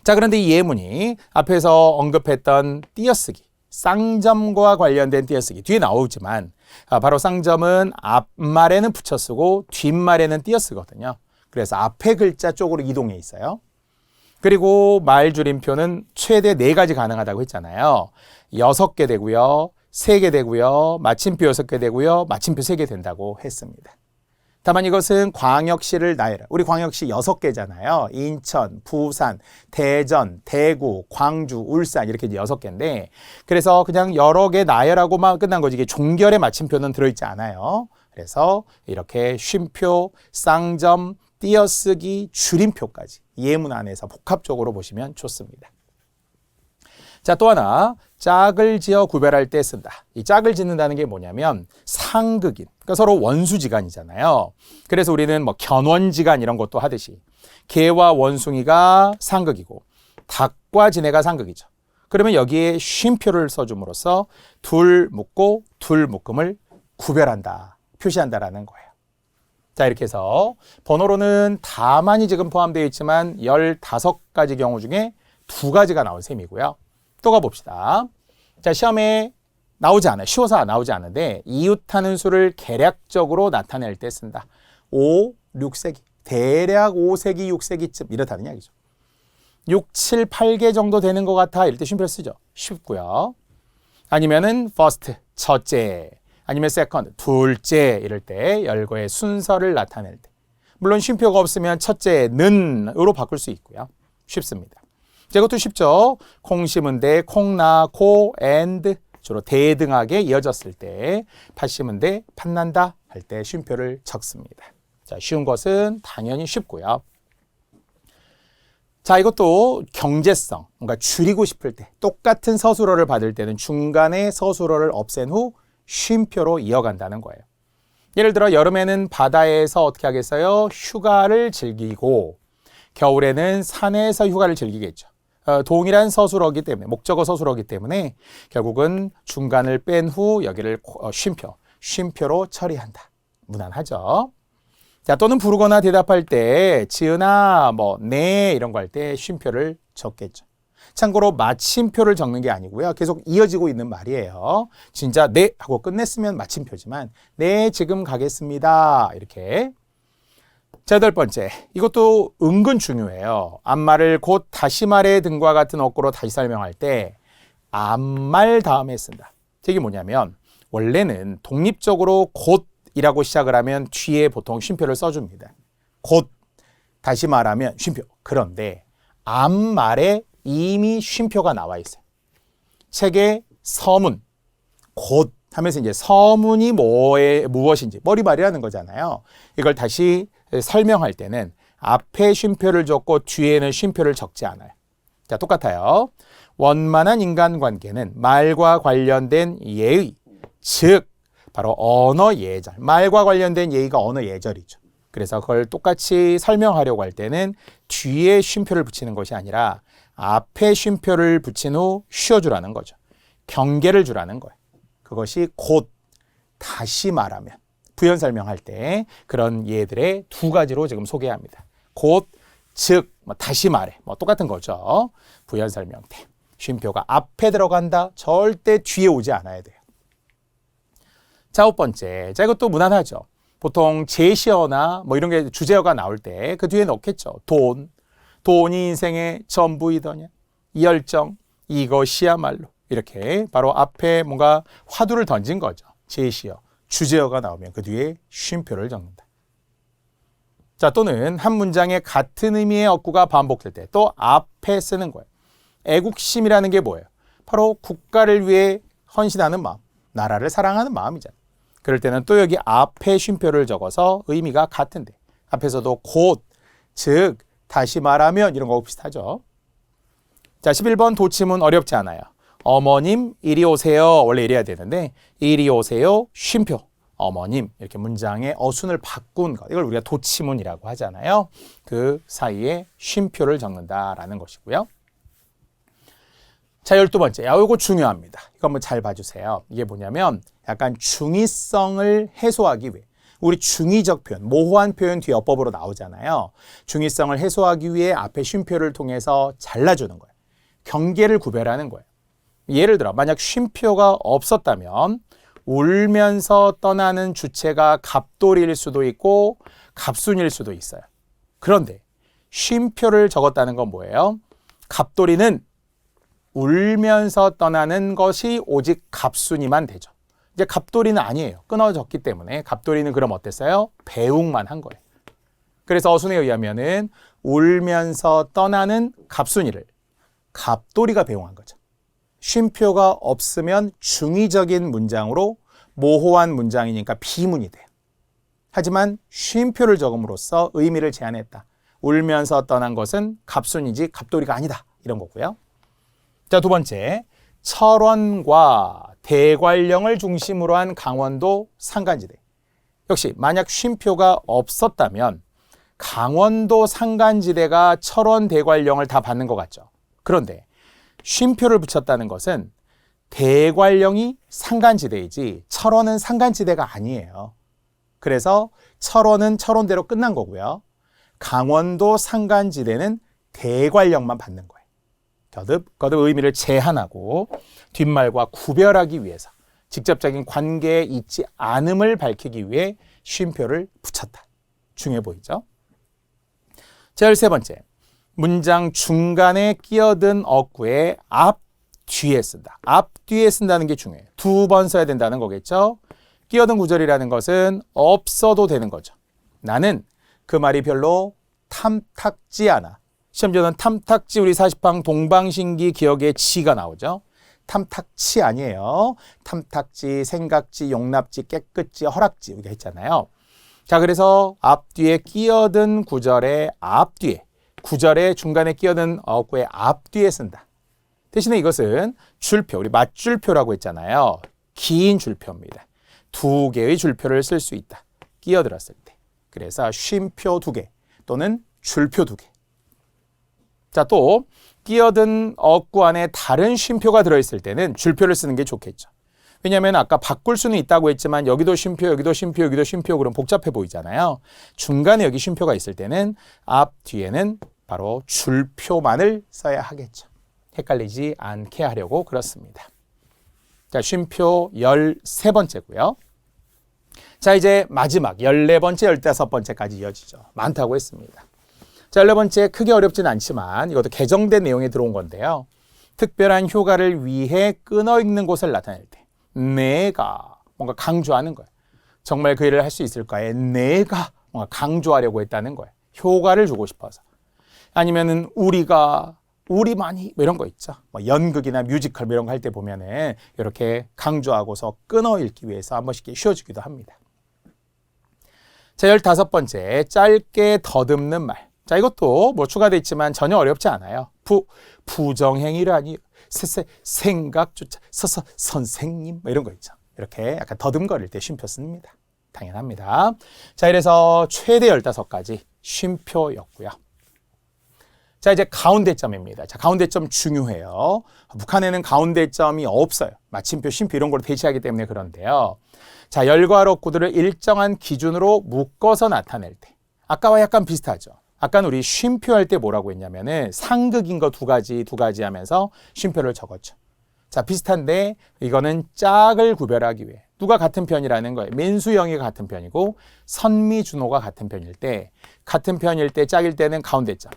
Speaker 1: 자, 그런데 이 예문이 앞에서 언급했던 띄어쓰기, 쌍점과 관련된 띄어쓰기 뒤에 나오지만 바로 쌍점은 앞말에는 붙여 쓰고 뒷말에는 띄어 쓰거든요. 그래서 앞에 글자 쪽으로 이동해 있어요. 그리고 말줄임표는 최대 4가지 가능하다고 했잖아요. 6개 되고요. 3개 되고요. 마침표 6개 되고요. 마침표 3개 된다고 했습니다. 다만 이것은 광역시를 나열해. 우리 광역시 6개잖아요. 인천, 부산, 대전, 대구, 광주, 울산 이렇게 6개인데 그래서 그냥 여러 개 나열하고만 끝난 거지. 이게 종결의 마침표는 들어있지 않아요. 그래서 이렇게 쉼표, 쌍점, 띄어쓰기, 줄임표까지 예문 안에서 복합적으로 보시면 좋습니다. 자, 또 하나 짝을 지어 구별할 때 쓴다. 이 짝을 짓는다는 게 뭐냐면 상극인, 그러니까 서로 원수지간이잖아요. 그래서 우리는 뭐 견원지간 이런 것도 하듯이 개와 원숭이가 상극이고 닭과 지네가 상극이죠. 그러면 여기에 쉼표를 써줌으로써 둘 묶고 둘 묶음을 구별한다, 표시한다라는 거예요. 자, 이렇게 해서 번호로는 다만이 지금 포함되어 있지만 15가지 경우 중에 2가지가 나온 셈이고요. 또 가봅시다. 자, 시험에 나오지 않아요. 쉬워서 나오지 않은데 이웃하는 수를 계략적으로 나타낼 때 쓴다. 5, 6세기. 대략 5세기, 6세기쯤 이렇다는 이야기죠. 6, 7, 8개 정도 되는 것 같아. 이럴 때 쉼표를 쓰죠. 쉽고요. 아니면은 first, 첫째. 아니면 second, 둘째. 이럴 때 열거의 순서를 나타낼 때. 물론 쉼표가 없으면 첫째는으로 바꿀 수 있고요. 쉽습니다. 자, 이것도 쉽죠. 콩 심은 데, 콩, 나, 고, and 주로 대등하게 이어졌을 때, 팥 심은 데, 팥난다 할 때 쉼표를 적습니다. 자, 쉬운 것은 당연히 쉽고요. 자, 이것도 경제성, 뭔가 줄이고 싶을 때, 똑같은 서술어를 받을 때는 중간에 서술어를 없앤 후 쉼표로 이어간다는 거예요. 예를 들어 여름에는 바다에서 어떻게 하겠어요? 휴가를 즐기고 겨울에는 산에서 휴가를 즐기겠죠. 동일한 서술어기 때문에, 목적어 서술어기 때문에 결국은 중간을 뺀 후 여기를 쉼표로 처리한다. 무난하죠? 자, 또는 부르거나 대답할 때 지은아, 네 이런 거 할 때 쉼표를 적겠죠. 참고로 마침표를 적는 게 아니고요. 계속 이어지고 있는 말이에요. 진짜 네 하고 끝냈으면 마침표지만 네 지금 가겠습니다. 이렇게. 자, 8번째. 이것도 은근 중요해요. 앞말을 곧 다시 말해 등과 같은 어구로 다시 설명할 때 앞말 다음에 쓴다. 이게 뭐냐면 원래는 독립적으로 곧이라고 시작을 하면 뒤에 보통 쉼표를 써줍니다. 곧 다시 말하면 쉼표. 그런데 앞말에 이미 쉼표가 나와 있어요. 책에 서문, 곧 하면서 이제 서문이 무엇인지 머리말이라는 거잖아요. 이걸 다시 설명할 때는 앞에 쉼표를 적고 뒤에는 쉼표를 적지 않아요. 자, 똑같아요. 원만한 인간관계는 말과 관련된 예의, 즉 바로 언어 예절. 말과 관련된 예의가 언어 예절이죠. 그래서 그걸 똑같이 설명하려고 할 때는 뒤에 쉼표를 붙이는 것이 아니라 앞에 쉼표를 붙인 후 쉬어주라는 거죠. 경계를 주라는 거예요. 그것이 곧 다시 말하면 부연 설명할 때 그런 예들의 2가지로 지금 소개합니다. 곧, 즉, 다시 말해. 똑같은 거죠. 부연 설명 때. 쉼표가 앞에 들어간다. 절대 뒤에 오지 않아야 돼요. 자, 5번째. 자, 이것도 무난하죠. 보통 제시어나 이런 게 주제어가 나올 때 그 뒤에 넣겠죠. 돈이 인생의 전부이더냐. 이 열정, 이것이야말로. 이렇게 바로 앞에 뭔가 화두를 던진 거죠. 제시어, 주제어가 나오면 그 뒤에 쉼표를 적는다. 자, 또는 한 문장에 같은 의미의 어구가 반복될 때 또 앞에 쓰는 거예요. 애국심이라는 게 뭐예요? 바로 국가를 위해 헌신하는 마음, 나라를 사랑하는 마음이잖아요. 그럴 때는 또 여기 앞에 쉼표를 적어서 의미가 같은데 앞에서도 곧, 즉, 다시 말하면 이런 거 비슷하죠. 자, 11번 도침은 어렵지 않아요. 어머님 이리 오세요. 원래 이래야 되는데 이리 오세요. 쉼표. 어머님. 이렇게 문장의 어순을 바꾼 것. 이걸 우리가 도치문이라고 하잖아요. 그 사이에 쉼표를 적는다라는 것이고요. 자, 12번째. 이거 중요합니다. 이거 한번 잘 봐주세요. 이게 뭐냐면 약간 중의성을 해소하기 위해 우리 중의적 표현, 모호한 표현 뒤에 어법으로 나오잖아요. 중의성을 해소하기 위해 앞에 쉼표를 통해서 잘라주는 거예요. 경계를 구별하는 거예요. 예를 들어 만약 쉼표가 없었다면 울면서 떠나는 주체가 갑돌일 수도 있고 갑순일 수도 있어요. 그런데 쉼표를 적었다는 건 뭐예요? 갑돌이는 울면서 떠나는 것이 오직 갑순이만 되죠. 이제 갑돌이는 아니에요. 끊어졌기 때문에 갑돌이는 그럼 어땠어요? 배웅만 한 거예요. 그래서 어순에 의하면은 울면서 떠나는 갑순이를 갑돌이가 배웅한 거죠. 쉼표가 없으면 중의적인 문장으로 모호한 문장이니까 비문이 돼요. 하지만 쉼표를 적음으로써 의미를 제한했다. 울면서 떠난 것은 갑순이지 갑돌이가 아니다. 이런 거고요. 자, 두 번째. 철원과 대관령을 중심으로 한 강원도 산간지대. 역시 만약 쉼표가 없었다면 강원도 산간지대가 철원, 대관령을 다 받는 것 같죠. 그런데 쉼표를 붙였다는 것은 대관령이 산간지대이지 철원은 산간지대가 아니에요. 그래서 철원은 철원대로 끝난 거고요. 강원도 산간지대는 대관령만 받는 거예요. 거듭 의미를 제한하고 뒷말과 구별하기 위해서 직접적인 관계에 있지 않음을 밝히기 위해 쉼표를 붙였다. 중요해 보이죠? 자, 13번째. 문장 중간에 끼어든 어구의 앞, 뒤에 쓴다. 앞, 뒤에 쓴다는 게 중요해요. 두 번 써야 된다는 거겠죠? 끼어든 구절이라는 것은 없어도 되는 거죠. 나는 그 말이 별로 탐탁지 않아. 시험지는 탐탁지 우리 40방 동방신기 기억에 지가 나오죠. 탐탁치 아니에요. 탐탁지, 생각지, 용납지, 깨끗지, 허락지 우리가 했잖아요. 자, 그래서 앞뒤에 끼어든 구절의 앞뒤에 구절의 중간에 끼어든 어구의 앞뒤에 쓴다. 대신에 이것은 줄표, 우리 맞줄표라고 했잖아요. 긴 줄표입니다. 두 개의 줄표를 쓸 수 있다. 끼어들었을 때. 그래서 쉼표 두 개 또는 줄표 두 개. 자, 또 끼어든 어구 안에 다른 쉼표가 들어있을 때는 줄표를 쓰는 게 좋겠죠. 왜냐하면 아까 바꿀 수는 있다고 했지만 여기도 쉼표, 여기도 쉼표, 여기도 쉼표 그럼 복잡해 보이잖아요. 중간에 여기 쉼표가 있을 때는 앞, 뒤에는 바로 줄표만을 써야 하겠죠. 헷갈리지 않게 하려고 그렇습니다. 자, 쉼표 13번째고요. 자, 이제 마지막 14번째, 15번째까지 이어지죠. 많다고 했습니다. 자, 14번째 크게 어렵진 않지만 이것도 개정된 내용에 들어온 건데요. 특별한 효과를 위해 끊어 읽는 곳을 나타낼 때 내가 뭔가 강조하는 거예요. 정말 그 일을 할 수 있을까에 내가 뭔가 강조하려고 했다는 거예요. 효과를 주고 싶어서. 아니면은 우리가 우리만이 뭐 이런 거 있죠. 뭐 연극이나 뮤지컬 뭐 이런 거 할 때 보면은 이렇게 강조하고서 끊어 읽기 위해서 한 번씩 쉬어주기도 합니다. 자, 15번째 짧게 더듬는 말. 자, 이것도 뭐 추가되어 있지만 전혀 어렵지 않아요. 부정행위라니 생각조차 서서 선생님 뭐 이런 거 있죠. 이렇게 약간 더듬거릴 때 쉼표 씁니다. 당연합니다. 자, 이래서 최대 15가지 쉼표였고요. 자, 이제 가운데점입니다. 자, 가운데점 중요해요. 북한에는 가운데점이 없어요. 마침표, 쉼표 이런 걸로 대체하기 때문에 그런데요. 자, 열과어구들을 일정한 기준으로 묶어서 나타낼 때 아까와 약간 비슷하죠. 아까는 우리 쉼표 할 때 뭐라고 했냐면은 상극인 거 두 가지 하면서 쉼표를 적었죠. 자, 비슷한데 이거는 짝을 구별하기 위해 누가 같은 편이라는 거예요. 민수영이가 같은 편이고 선미준호가 같은 편일 때 같은 편일 때 짝일 때는 가운데점.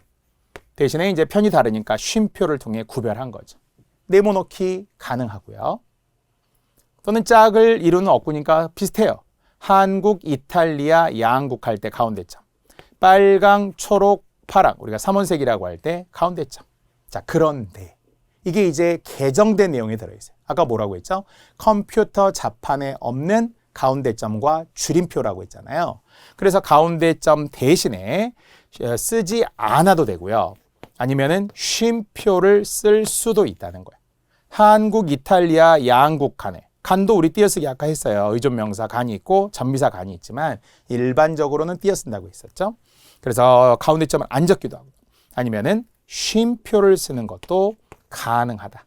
Speaker 1: 대신에 이제 편이 다르니까 쉼표를 통해 구별한 거죠. 네모넣기 가능하고요. 또는 짝을 이루는 어구니까 비슷해요. 한국, 이탈리아, 양국 할 때 가운데점. 빨강, 초록, 파랑 우리가 삼원색이라고 할 때 가운데점. 자, 그런데 이게 이제 개정된 내용이 들어있어요. 아까 뭐라고 했죠? 컴퓨터 자판에 없는 가운데점과 줄임표라고 했잖아요. 그래서 가운데점 대신에 쓰지 않아도 되고요. 아니면은 쉼표를 쓸 수도 있다는 거예요. 한국, 이탈리아, 양국 간에 간도 우리 띄어쓰기 아까 했어요. 의존명사 간이 있고 전미사 간이 있지만 일반적으로는 띄어쓴다고 했었죠. 그래서 가운데점을 안 적기도 하고 아니면은 쉼표를 쓰는 것도 가능하다.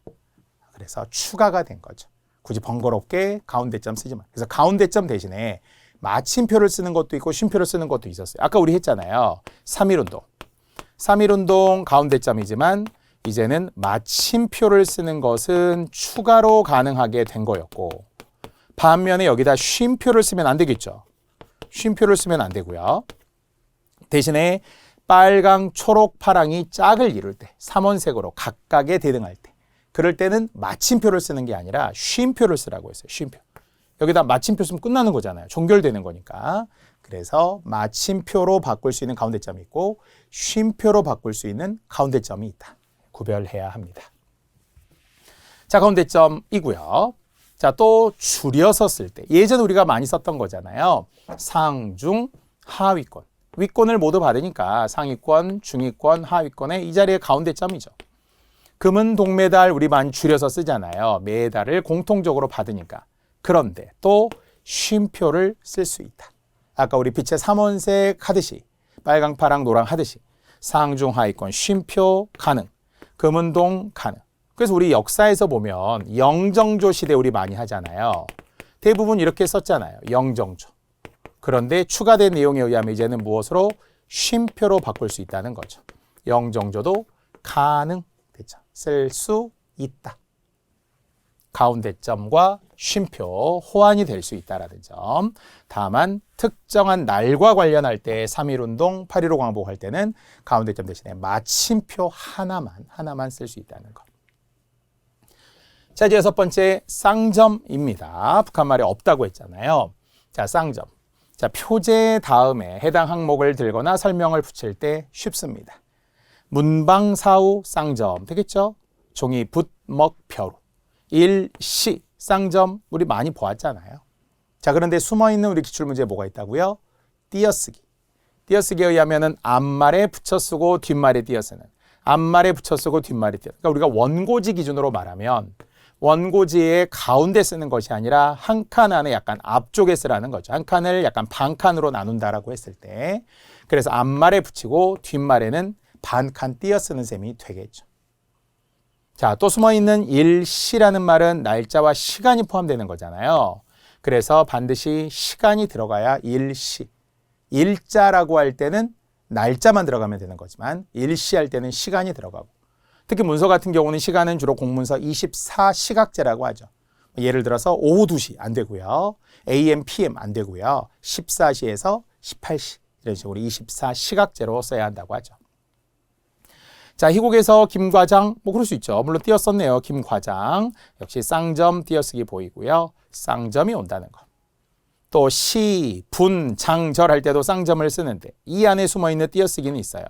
Speaker 1: 그래서 추가가 된 거죠. 굳이 번거롭게 가운데점 쓰지 마. 그래서 가운데점 대신에 마침표를 쓰는 것도 있고 쉼표를 쓰는 것도 있었어요. 아까 우리 했잖아요. 3.1운동. 3.1운동 가운데점이지만 이제는 마침표를 쓰는 것은 추가로 가능하게 된 거였고 반면에 여기다 쉼표를 쓰면 안 되겠죠. 쉼표를 쓰면 안 되고요. 대신에 빨강, 초록, 파랑이 짝을 이룰 때 3원색으로 각각에 대등할 때 그럴 때는 마침표를 쓰는 게 아니라 쉼표를 쓰라고 했어요. 쉼표. 여기다 마침표 쓰면 끝나는 거잖아요. 종결되는 거니까. 그래서 마침표로 바꿀 수 있는 가운데점이 있고 쉼표로 바꿀 수 있는 가운데점이 있다. 구별해야 합니다. 자, 가운데점이고요. 자, 또 줄여서 쓸 때 예전 우리가 많이 썼던 거잖아요. 상중 하위권. 윗권을 모두 받으니까 상위권, 중위권, 하위권의 이 자리에 가운데점이죠. 금은 동메달 우리 많이 줄여서 쓰잖아요. 메달을 공통적으로 받으니까. 그런데 또 쉼표를 쓸 수 있다. 아까 우리 빛의 삼원색 하듯이 빨강, 파랑, 노랑 하듯이 상중 하위권 쉼표 가능. 금은동 가능. 그래서 우리 역사에서 보면 영정조 시대 우리 많이 하잖아요. 대부분 이렇게 썼잖아요. 영정조. 그런데 추가된 내용에 의하면 이제는 무엇으로? 쉼표로 바꿀 수 있다는 거죠. 영정조도 가능. 됐죠. 쓸 수 있다. 가운데점과 쉼표 호환이 될 수 있다라는 점. 다만 특정한 날과 관련할 때 3.1운동, 8.15 광복할 때는 가운데점 대신에 마침표 하나만 쓸 수 있다는 것. 자, 이제 6번째 쌍점입니다. 북한말에 없다고 했잖아요. 자, 쌍점. 자, 표제 다음에 해당 항목을 들거나 설명을 붙일 때 쉽습니다. 문방사우 쌍점 되겠죠? 종이 붓, 먹, 벼루. 일시 쌍점 우리 많이 보았잖아요. 자, 그런데 숨어있는 우리 기출문제에 뭐가 있다고요? 띄어쓰기. 띄어쓰기에 의하면은 앞말에 붙여 쓰고 뒷말에 띄어쓰는. 앞말에 붙여 쓰고 뒷말에 띄어. 그러니까 우리가 원고지 기준으로 말하면 원고지의 가운데 쓰는 것이 아니라 한 칸 안에 약간 앞쪽에 쓰라는 거죠. 한 칸을 약간 반 칸으로 나눈다라고 했을 때. 그래서 앞말에 붙이고 뒷말에는 반 칸 띄어 쓰는 셈이 되겠죠. 자, 또 숨어있는 일시라는 말은 날짜와 시간이 포함되는 거잖아요. 그래서 반드시 시간이 들어가야 일시. 일자라고 할 때는 날짜만 들어가면 되는 거지만 일시할 때는 시간이 들어가고 특히 문서 같은 경우는 시간은 주로 공문서 24시각제라고 하죠. 예를 들어서 오후 2시 안 되고요. AM, PM 안 되고요. 14시에서 18시 이런 식으로 24시각제로 써야 한다고 하죠. 자, 희곡에서 김과장, 뭐 그럴 수 있죠. 물론 띄어썼네요. 김과장. 역시 쌍점 띄어쓰기 보이고요. 쌍점이 온다는 것. 또 시, 분, 장, 절 할 때도 쌍점을 쓰는데 이 안에 숨어있는 띄어쓰기는 있어요.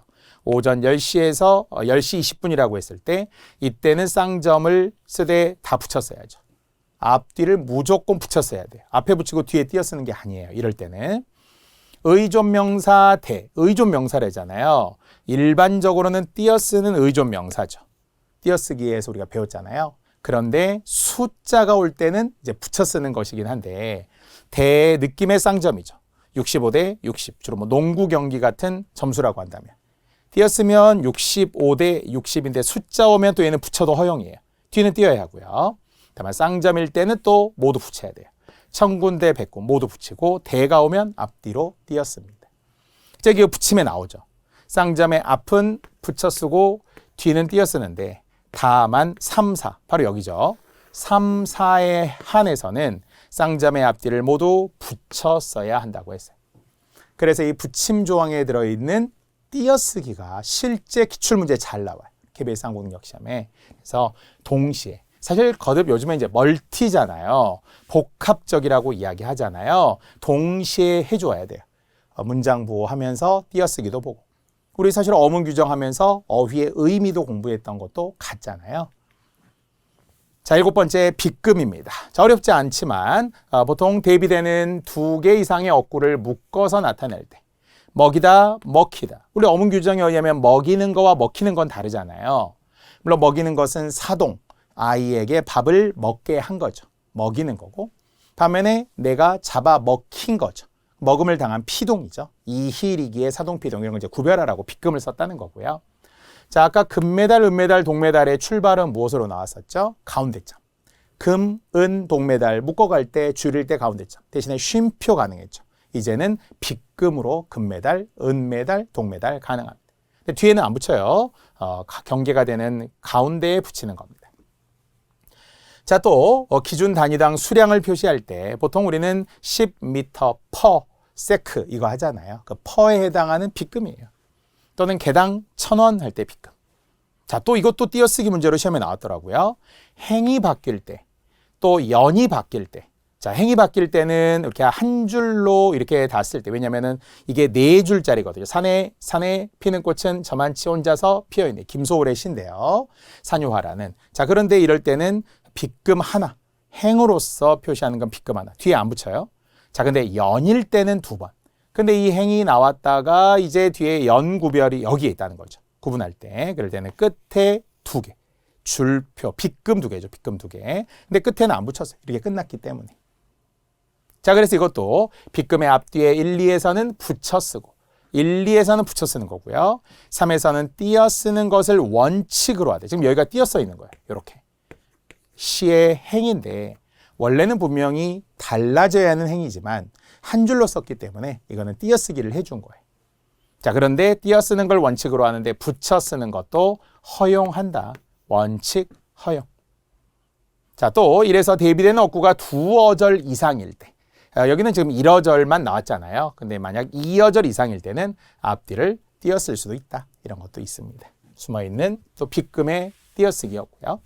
Speaker 1: 오전 10시에서 10시 20분이라고 했을 때 이때는 쌍점을 쓰되 다 붙였어야죠. 앞뒤를 무조건 붙였어야 돼요. 앞에 붙이고 뒤에 띄어쓰는 게 아니에요. 이럴 때는. 의존명사 대, 의존명사래잖아요. 일반적으로는 띄어쓰는 의존명사죠. 띄어쓰기에서 우리가 배웠잖아요. 그런데 숫자가 올 때는 이제 붙여 쓰는 것이긴 한데 대 느낌의 쌍점이죠. 65대 60, 주로 뭐 농구 경기 같은 점수라고 한다면. 띄었으면 65대 60인데 숫자 오면 또 얘는 붙여도 허용이에요. 뒤는 띄어야 하고요. 다만 쌍점일 때는 또 모두 붙여야 돼요. 천군 대 백군 모두 붙이고 대가 오면 앞뒤로 띄었습니다. 저기 붙임에 나오죠. 쌍점의 앞은 붙여 쓰고 뒤는 띄어 쓰는데 다만 3, 4 바로 여기죠. 3, 4에 한해서는 쌍점의 앞뒤를 모두 붙여 써야 한다고 했어요. 그래서 이 붙임 조항에 들어있는 띄어쓰기가 실제 기출문제에 잘 나와요. KBS 한국능력시험에. 그래서 동시에 사실 거듭 요즘에 이제 멀티잖아요. 복합적이라고 이야기하잖아요. 동시에 해줘야 돼요. 문장 보호하면서 띄어쓰기도 보고. 우리 사실 어문 규정하면서 어휘의 의미도 공부했던 것도 같잖아요. 자, 7번째 빗금입니다. 자, 어렵지 않지만 보통 대비되는 2개 이상의 어구를 묶어서 나타낼 때 먹이다, 먹히다. 우리 어문 규정에 의하면 먹이는 거와 먹히는 건 다르잖아요. 물론 먹이는 것은 사동, 아이에게 밥을 먹게 한 거죠. 먹이는 거고. 반면에 내가 잡아 먹힌 거죠. 먹음을 당한 피동이죠. 이희리기의 사동피동 이런 걸 이제 구별하라고 빗금을 썼다는 거고요. 자, 아까 금메달, 은메달, 동메달의 출발은 무엇으로 나왔었죠? 가운데점. 금, 은, 동메달 묶어갈 때 줄일 때 가운데점. 대신에 쉼표 가능했죠. 이제는 빗금으로 금메달, 은메달, 동메달 가능합니다. 근데 뒤에는 안 붙여요. 경계가 되는 가운데에 붙이는 겁니다. 자, 또 기준 단위당 수량을 표시할 때 보통 우리는 10m per 세크 이거 하잖아요. 그 퍼에 해당하는 빗금이에요. 또는 개당 1,000원 할 때 빗금. 자, 또 이것도 띄어쓰기 문제로 시험에 나왔더라고요. 행이 바뀔 때, 또 연이 바뀔 때, 자, 행이 바뀔 때는 이렇게 한 줄로 이렇게 닿았을 때, 왜냐면은 이게 4줄짜리거든요. 산에 피는 꽃은 저만치 혼자서 피어있네. 김소월의 시인데요. 산유화라는. 자, 그런데 이럴 때는 빗금 하나. 행으로서 표시하는 건 빗금 하나. 뒤에 안 붙여요. 자, 근데 연일 때는 2번. 근데 이 행이 나왔다가 이제 뒤에 연 구별이 여기에 있다는 거죠. 구분할 때. 그럴 때는 끝에 2개. 줄표, 빗금 2개죠. 빗금 2개. 근데 끝에는 안 붙였어요. 이렇게 끝났기 때문에. 자, 그래서 이것도 빗금의 앞뒤에 1, 2에서는 붙여 쓰고 1, 2에서는 붙여 쓰는 거고요. 3에서는 띄어 쓰는 것을 원칙으로 하되 지금 여기가 띄어 써 있는 거예요. 이렇게. 시의 행인데 원래는 분명히 달라져야 하는 행이지만 한 줄로 썼기 때문에 이거는 띄어 쓰기를 해준 거예요. 자, 그런데 띄어 쓰는 걸 원칙으로 하는데 붙여 쓰는 것도 허용한다. 원칙 허용. 자, 또 이래서 대비되는 어구가 2어절 이상일 때 여기는 지금 1어절만 나왔잖아요. 근데 만약 2어절 이상일 때는 앞뒤를 띄어쓸 수도 있다. 이런 것도 있습니다. 숨어있는 또 빗금의 띄어쓰기였고요.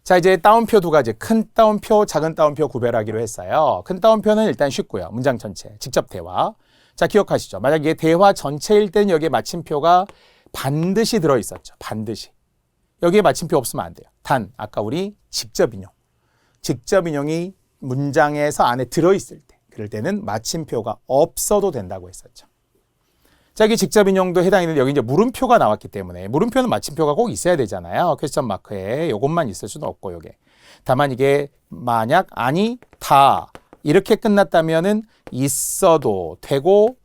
Speaker 1: 자, 이제 따옴표 2가지. 큰 따옴표, 작은 따옴표 구별하기로 했어요. 큰 따옴표는 일단 쉽고요. 문장 전체, 직접 대화. 자, 기억하시죠? 만약 이게 대화 전체일 때는 여기에 마침표가 반드시 들어있었죠. 반드시. 여기에 마침표 없으면 안 돼요. 단, 아까 우리 직접 인용. 직접 인용이 문장에서 안에 들어있을 때, 그럴 때는 마침표가 없어도 된다고 했었죠. 자, 여기 직접 인용도 해당이 되는데 여기 이제 물음표가 나왔기 때문에 물음표는 마침표가 꼭 있어야 되잖아요. 퀘스천 마크에 요것만 있을 수는 없고 요게. 다만 이게 만약 아니 다 이렇게 끝났다면은 있어도 되고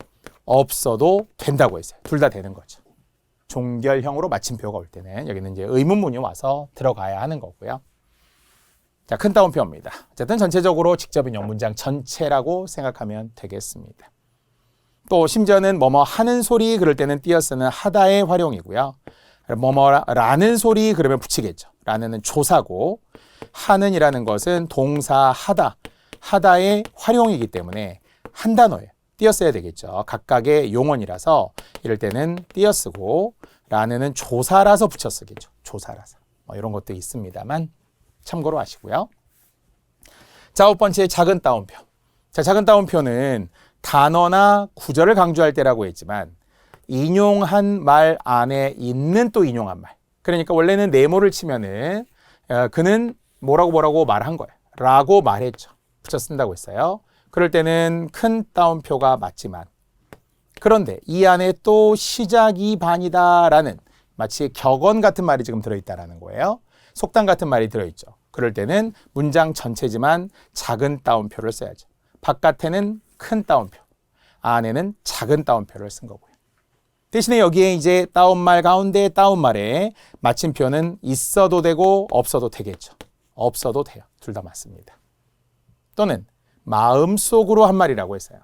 Speaker 1: 없어도 된다고 했어요. 둘 다 되는 거죠. 종결형으로 마침표가 올 때는 여기는 이제 의문문이 와서 들어가야 하는 거고요. 자, 큰 따옴표입니다. 어쨌든 전체적으로 직접 인용 문장 전체라고 생각하면 되겠습니다. 또 심지어는 뭐뭐 하는 소리 그럴 때는 띄어 쓰는 하다의 활용이고요. 뭐뭐라는 소리 그러면 붙이겠죠. 라는은 조사고 하는이라는 것은 동사 하다, 하다의 활용이기 때문에 한 단어예요. 띄어 써야 되겠죠. 각각의 용언이라서 이럴 때는 띄어 쓰고 라는은 조사라서 붙여 쓰겠죠. 조사라서. 뭐 이런 것도 있습니다만 참고로 하시고요. 자, 9번째 작은 따옴표. 자, 작은 따옴표는 단어나 구절을 강조할 때라고 했지만 인용한 말 안에 있는 또 인용한 말. 그러니까 원래는 네모를 치면은 그는 뭐라고 말한 거예요. 라고 말했죠. 붙여 쓴다고 했어요. 그럴 때는 큰 따옴표가 맞지만 그런데 이 안에 또 시작이 반이다라는 마치 격언 같은 말이 지금 들어있다라는 거예요. 속담 같은 말이 들어있죠. 그럴 때는 문장 전체지만 작은 따옴표를 써야죠. 바깥에는 큰 따옴표, 안에는 작은 따옴표를 쓴 거고요. 대신에 여기에 이제 따옴말 가운데 따옴말에 마침표는 있어도 되고 없어도 되겠죠. 없어도 돼요. 둘 다 맞습니다. 또는 마음속으로 한 말이라고 했어요.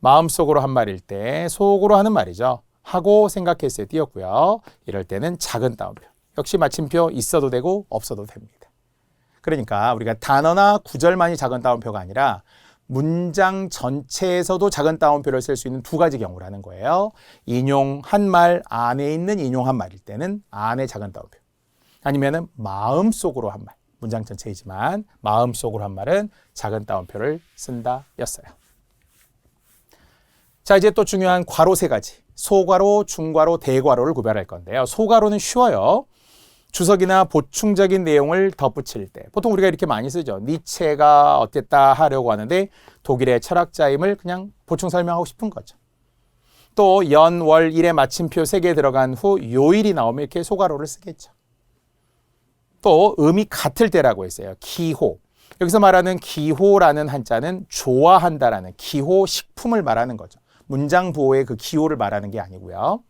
Speaker 1: 마음속으로 한 말일 때 속으로 하는 말이죠. 하고 생각했을 때 띄었고요. 이럴 때는 작은 따옴표. 역시 마침표 있어도 되고 없어도 됩니다. 그러니까 우리가 단어나 구절만이 작은 따옴표가 아니라 문장 전체에서도 작은 따옴표를 쓸 수 있는 2가지 경우라는 거예요. 인용한 말 안에 있는 인용한 말일 때는 안에 작은 따옴표. 아니면은 마음속으로 한 말. 문장 전체이지만 마음속으로 한 말은 작은 따옴표를 쓴다 였어요. 자, 이제 또 중요한 괄호 3가지. 소괄호, 중괄호, 대괄호를 구별할 건데요. 소괄호는 쉬워요. 주석이나 보충적인 내용을 덧붙일 때 보통 우리가 이렇게 많이 쓰죠. 니체가 어땠다 하려고 하는데 독일의 철학자임을 그냥 보충 설명하고 싶은 거죠. 또 연, 월, 일의 마침표 3개 들어간 후 요일이 나오면 이렇게 소괄호를 쓰겠죠. 또 음이 같을 때라고 했어요. 기호. 여기서 말하는 기호라는 한자는 좋아한다라는 기호 식품을 말하는 거죠. 문장 부호의 그 기호를 말하는 게 아니고요.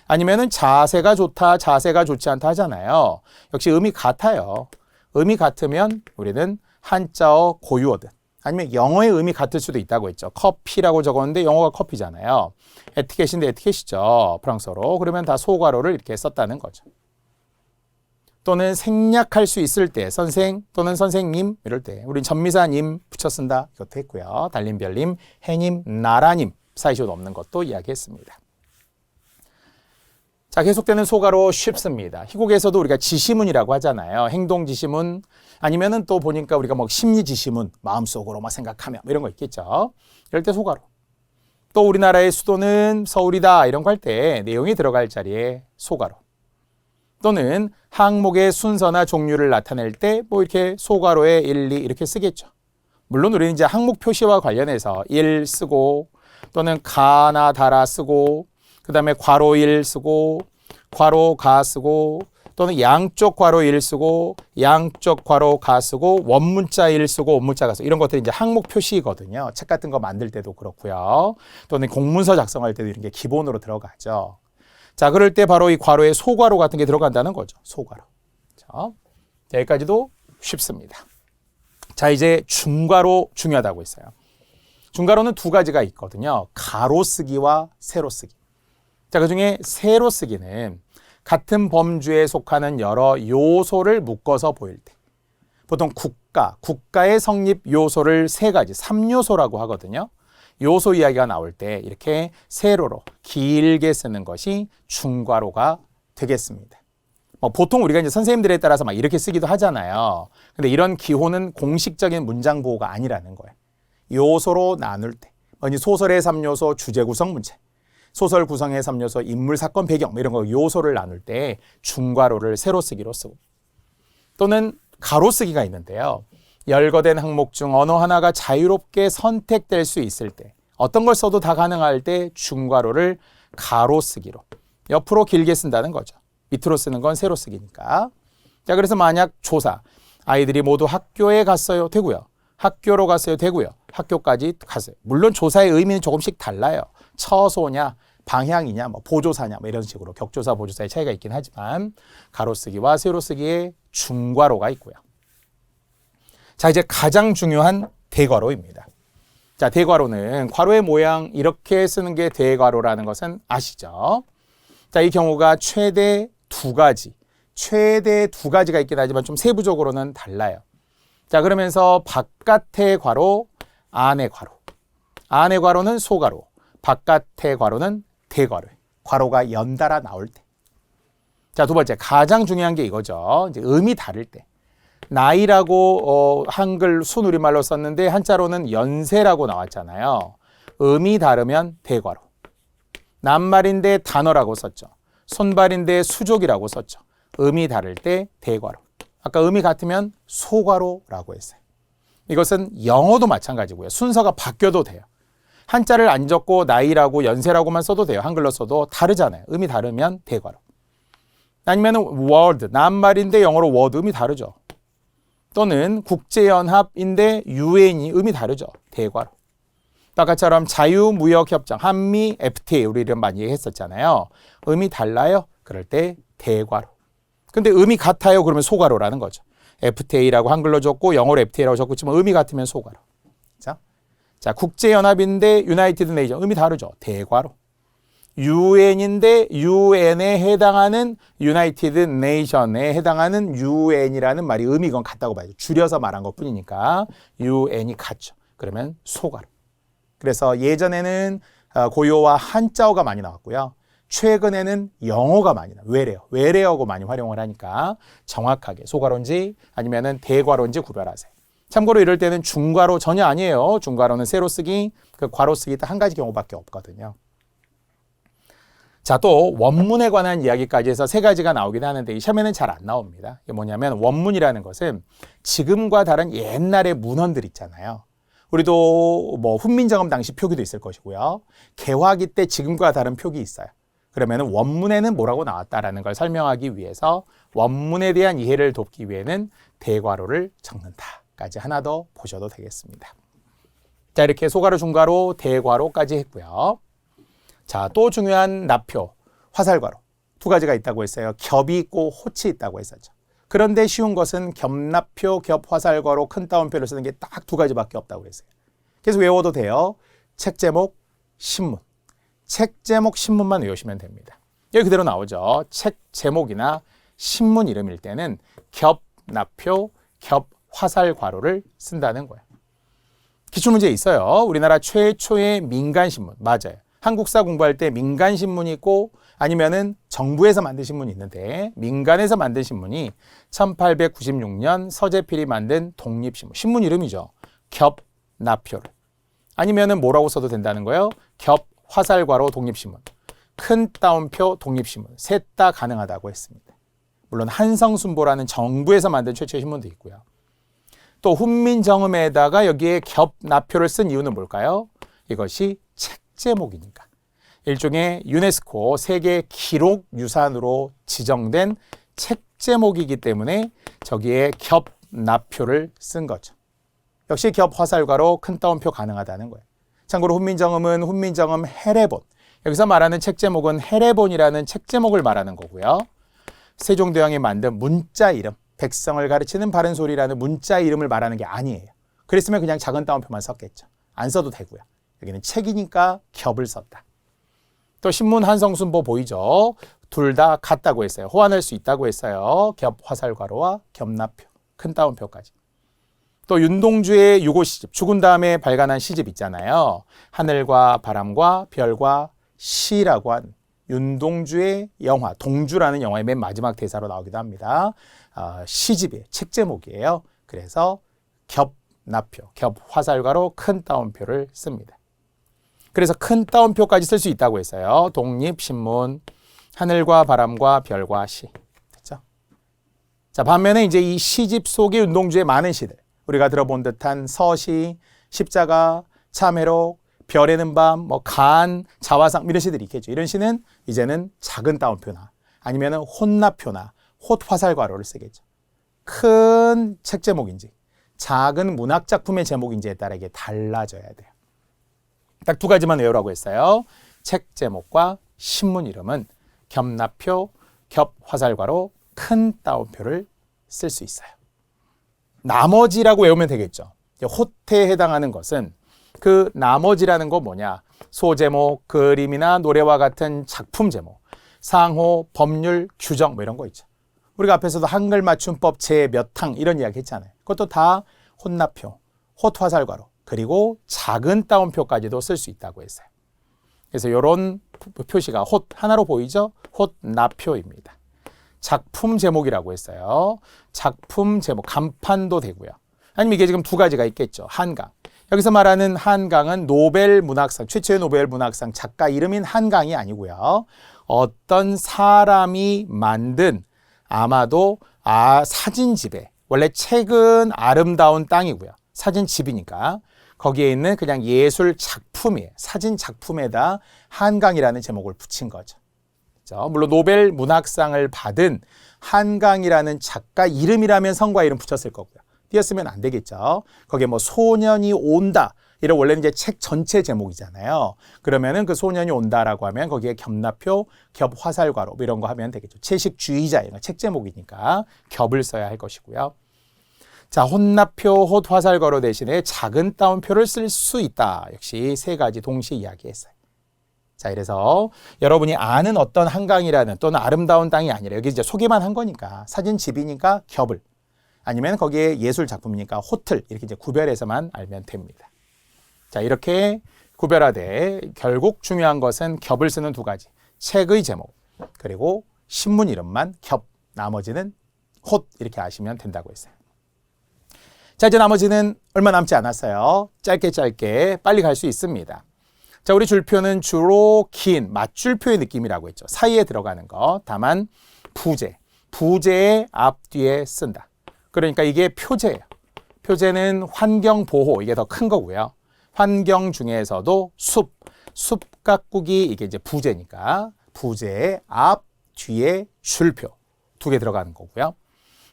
Speaker 1: 아니면은 자세가 좋다, 자세가 좋지 않다 하잖아요. 역시 음이 같아요. 음이 같으면 우리는 한자어 고유어든 아니면 영어의 음이 같을 수도 있다고 했죠. 커피라고 적었는데 영어가 커피잖아요. 에티켓인데 에티켓이죠. 프랑스어로. 그러면 다 소괄호를 이렇게 썼다는 거죠. 또는 생략할 수 있을 때 선생 또는 선생님 이럴 때 우린 전미사님 붙여 쓴다. 이것도 했고요. 달림별님, 해님, 나라님 사이시옷 없는 것도 이야기했습니다. 자, 계속되는 소가로 쉽습니다. 희곡에서도 우리가 지시문이라고 하잖아요. 행동지시문 아니면은 또 보니까 우리가 뭐 심리지시문, 마음속으로 막 생각하며 이런 거 있겠죠. 이럴 때 소가로. 또 우리나라의 수도는 서울이다 이런 거 할 때 내용이 들어갈 자리에 소가로. 또는 항목의 순서나 종류를 나타낼 때 뭐 이렇게 소가로에 1, 2 이렇게 쓰겠죠. 물론 우리는 이제 항목 표시와 관련해서 1 쓰고 또는 가나 다라 쓰고 그 다음에 괄호 1 쓰고 괄호 가 쓰고 또는 양쪽 괄호 1 쓰고 양쪽 괄호 가 쓰고 원문자 1 쓰고 원문자 가 쓰고 이런 것들이 이제 항목 표시거든요. 책 같은 거 만들 때도 그렇고요. 또는 공문서 작성할 때도 이런 게 기본으로 들어가죠. 자, 그럴 때 바로 이 괄호에 소괄호 같은 게 들어간다는 거죠. 소괄호. 자, 여기까지도 쉽습니다. 자, 이제 중괄호 중요하다고 했어요. 중괄호는 두 가지가 있거든요. 가로 쓰기와 세로 쓰기. 자, 그중에 세로 쓰기는 같은 범주에 속하는 여러 요소를 묶어서 보일 때 보통 국가의 성립 요소를 세 가지, 3요소라고 하거든요. 요소 이야기가 나올 때 이렇게 세로로 길게 쓰는 것이 중괄호가 되겠습니다. 보통 우리가 이제 선생님들에 따라서 막 이렇게 쓰기도 하잖아요. 근데 이런 기호는 공식적인 문장 보호가 아니라는 거예요. 요소로 나눌 때, 소설의 3요소, 주제 구성 문체, 소설 구성의 3요소, 인물, 사건, 배경 이런 거 요소를 나눌 때 중괄호를 세로 쓰기로 쓰고 또는 가로 쓰기가 있는데요. 열거된 항목 중 어느 하나가 자유롭게 선택될 수 있을 때 어떤 걸 써도 다 가능할 때 중괄호를 가로 쓰기로 옆으로 길게 쓴다는 거죠. 밑으로 쓰는 건 세로 쓰기니까. 자, 그래서 만약 조사 아이들이 모두 학교에 갔어요. 되고요. 학교로 갔어요. 되고요. 학교까지 갔어요. 물론 조사의 의미는 조금씩 달라요. 처소냐 방향이냐 보조사냐 이런 식으로 격조사 보조사의 차이가 있긴 하지만 가로 쓰기와 세로 쓰기에 중괄호가 있고요. 자, 이제 가장 중요한 대괄호입니다. 자, 대괄호는 괄호의 모양 이렇게 쓰는 게 대괄호라는 것은 아시죠? 자, 이 경우가 최대 두 가지가 있긴 하지만 좀 세부적으로는 달라요. 자, 그러면서 바깥의 괄호, 안의 괄호. 안의 괄호는 소괄호, 바깥의 괄호는 대괄호. 괄호가 연달아 나올 때. 자, 두 번째, 가장 중요한 게 이거죠. 이제 음이 다를 때. 나이라고 한글 순우리말로 썼는데 한자로는 연세라고 나왔잖아요. 음이 다르면 대괄호. 낱말인데 단어라고 썼죠. 손발인데 수족이라고 썼죠. 음이 다를 때 대괄호. 아까 음이 같으면 소괄호라고 했어요. 이것은 영어도 마찬가지고요. 순서가 바뀌어도 돼요. 한자를 안 적고 나이라고 연세라고만 써도 돼요. 한글로 써도 다르잖아요. 음이 다르면 대괄호. 아니면 word, 낱말인데 영어로 word, 음이 다르죠. 또는 국제연합인데 UN이 음이 다르죠. 대괄호. 아까처럼 자유무역협정, 한미, FTA 우리 이런 많이 얘기했었잖아요. 음이 달라요? 그럴 때 대괄호. 근데 음이 같아요? 그러면 소괄호라는 거죠. FTA라고 한글로 적고 영어로 FTA라고 적고 있지만 음이 같으면 소괄호. 자, 국제연합인데 유나이티드 네이션 음이 다르죠. 대괄호. UN인데 UN에 해당하는 유나이티드 네이션에 해당하는 UN이라는 말이 음이 건 같다고 봐야죠. 줄여서 말한 것뿐이니까 UN이 같죠. 그러면 소괄호. 그래서 예전에는 고요와 한자어가 많이 나왔고요. 최근에는 영어가 많이 나와요. 외래어고 많이 활용을 하니까 정확하게 소괄호인지 아니면은 대괄호인지 구별하세요. 참고로 이럴 때는 중괄호 전혀 아니에요. 중괄호는 세로 쓰기, 괄호 쓰기 딱 한 가지 경우밖에 없거든요. 자, 또 원문에 관한 이야기까지 해서 세 가지가 나오긴 하는데 이 시험에는 잘 안 나옵니다. 이게 뭐냐면 원문이라는 것은 지금과 다른 옛날의 문헌들 있잖아요. 우리도 뭐 훈민정음 당시 표기도 있을 것이고요. 개화기 때 지금과 다른 표기 있어요. 그러면 원문에는 뭐라고 나왔다라는 걸 설명하기 위해서 원문에 대한 이해를 돕기 위해는 대괄호를 적는다까지 하나 더 보셔도 되겠습니다. 자, 이렇게 소괄호, 중괄호, 대괄호까지 했고요. 자, 또 중요한 납표, 화살괄호 두 가지가 있다고 했어요. 겹이 있고 호치 있다고 했었죠. 그런데 쉬운 것은 겹납표, 겹화살괄호, 큰 따옴표를 쓰는 게 딱 두 가지밖에 없다고 그랬어요. 그래서 외워도 돼요. 책 제목, 신문. 책 제목, 신문만 외우시면 됩니다. 여기 그대로 나오죠. 책 제목이나 신문 이름일 때는 겹납표, 겹화살괄호를 쓴다는 거예요. 기출문제 있어요. 우리나라 최초의 민간신문. 맞아요. 한국사 공부할 때 민간신문이 있고 아니면은 정부에서 만든 신문이 있는데 민간에서 만든 신문이 1896년 서재필이 만든 독립신문. 신문 이름이죠. 겹나표를. 아니면은 뭐라고 써도 된다는 거예요? 겹화살괄호 독립신문. 큰 따옴표 독립신문. 셋 다 가능하다고 했습니다. 물론 한성순보라는 정부에서 만든 최초의 신문도 있고요. 또 훈민정음에다가 여기에 겹나표를 쓴 이유는 뭘까요? 이것이 책 제목이니까. 일종의 유네스코 세계 기록 유산으로 지정된 책 제목이기 때문에 저기에 겹나표를 쓴 거죠. 역시 겹화살괄호 큰 따옴표 가능하다는 거예요. 참고로 훈민정음은 훈민정음 해례본. 여기서 말하는 책 제목은 해례본이라는 책 제목을 말하는 거고요. 세종대왕이 만든 문자 이름, 백성을 가르치는 바른 소리라는 문자 이름을 말하는 게 아니에요. 그랬으면 그냥 작은 따옴표만 썼겠죠. 안 써도 되고요. 여기는 책이니까 겹을 썼다. 또 신문 한성순보 보이죠? 둘 다 같다고 했어요. 호환할 수 있다고 했어요. 겹화살괄호와 겹나표, 큰 따옴표까지. 또 윤동주의 유고 시집, 죽은 다음에 발간한 시집 있잖아요. 하늘과 바람과 별과 시라고 한 윤동주의 영화, 동주라는 영화의 맨 마지막 대사로 나오기도 합니다. 시집이에요. 책 제목이에요. 그래서 겹나표, 겹화살괄호 큰 따옴표를 씁니다. 그래서 큰 따옴표까지 쓸 수 있다고 했어요. 독립신문, 하늘과 바람과 별과 시. 됐죠? 자, 반면에 이제 이 시집 속의 윤동주의 많은 시들, 우리가 들어본 듯한 서시, 십자가, 참회록, 별에는 밤, 간, 자화상 이런 시들이 있겠죠. 이런 시는 이제는 작은 따옴표나 아니면은 혼나표나 홑화살괄호를 쓰겠죠. 큰 책 제목인지 작은 문학 작품의 제목인지에 따라 이게 달라져야 돼요. 딱 두 가지만 외우라고 했어요. 책 제목과 신문 이름은 겹나표, 겹화살괄호, 큰 따옴표를 쓸 수 있어요. 나머지라고 외우면 되겠죠. 호태에 해당하는 것은 그 나머지라는 거 뭐냐? 소제목, 그림이나 노래와 같은 작품 제목, 상호, 법률, 규정 뭐 이런 거 있죠. 우리가 앞에서도 한글 맞춤법 제 몇 항 이런 이야기 했잖아요. 그것도 다 혼나표, 홑화살괄호, 그리고 작은 따옴표까지도 쓸 수 있다고 했어요. 그래서 이런 표시가 홑 하나로 보이죠? 홑나표입니다. 작품 제목이라고 했어요. 작품 제목, 간판도 되고요. 아니면 이게 지금 두 가지가 있겠죠. 한강. 여기서 말하는 한강은 노벨 문학상, 최초의 노벨 문학상 작가 이름인 한강이 아니고요. 어떤 사람이 만든 아마도 사진집에, 원래 책은 아름다운 땅이고요. 사진집이니까 거기에 있는 그냥 예술 작품이에요. 사진 작품에다 한강이라는 제목을 붙인 거죠. 그렇죠? 물론 노벨 문학상을 받은 한강이라는 작가 이름이라면 성과 이름 붙였을 거고요. 띄었으면 안 되겠죠. 거기에 소년이 온다. 이런 원래는 이제 책 전체 제목이잖아요. 그러면은 그 소년이 온다라고 하면 거기에 겹나표, 겹화살괄호 이런 거 하면 되겠죠. 채식주의자 이런 책 제목이니까 겹을 써야 할 것이고요. 자, 혼나표, 홑화살괄호 대신에 작은 따옴표를 쓸 수 있다. 역시 세 가지 동시에 이야기했어요. 자, 그래서 여러분이 아는 어떤 한강이라는 또는 아름다운 땅이 아니라 여기 이제 소개만 한 거니까 사진집이니까 겹을 아니면 거기에 예술 작품이니까 호틀 이렇게 이제 구별해서만 알면 됩니다. 자, 이렇게 구별하되 결국 중요한 것은 겹을 쓰는 두 가지. 책의 제목 그리고 신문 이름만 겹, 나머지는 홑 이렇게 아시면 된다고 했어요. 자, 이제 나머지는 얼마 남지 않았어요. 짧게 빨리 갈 수 있습니다. 자, 우리 줄표는 주로 긴 맞줄표의 느낌이라고 했죠. 사이에 들어가는 거. 다만 부제의 앞뒤에 쓴다. 그러니까 이게 표제예요. 표제는 환경보호, 이게 더 큰 거고요. 환경 중에서도 숲 가꾸기 이게 이제 부제니까 부제의 앞, 뒤에 줄표 두 개 들어가는 거고요.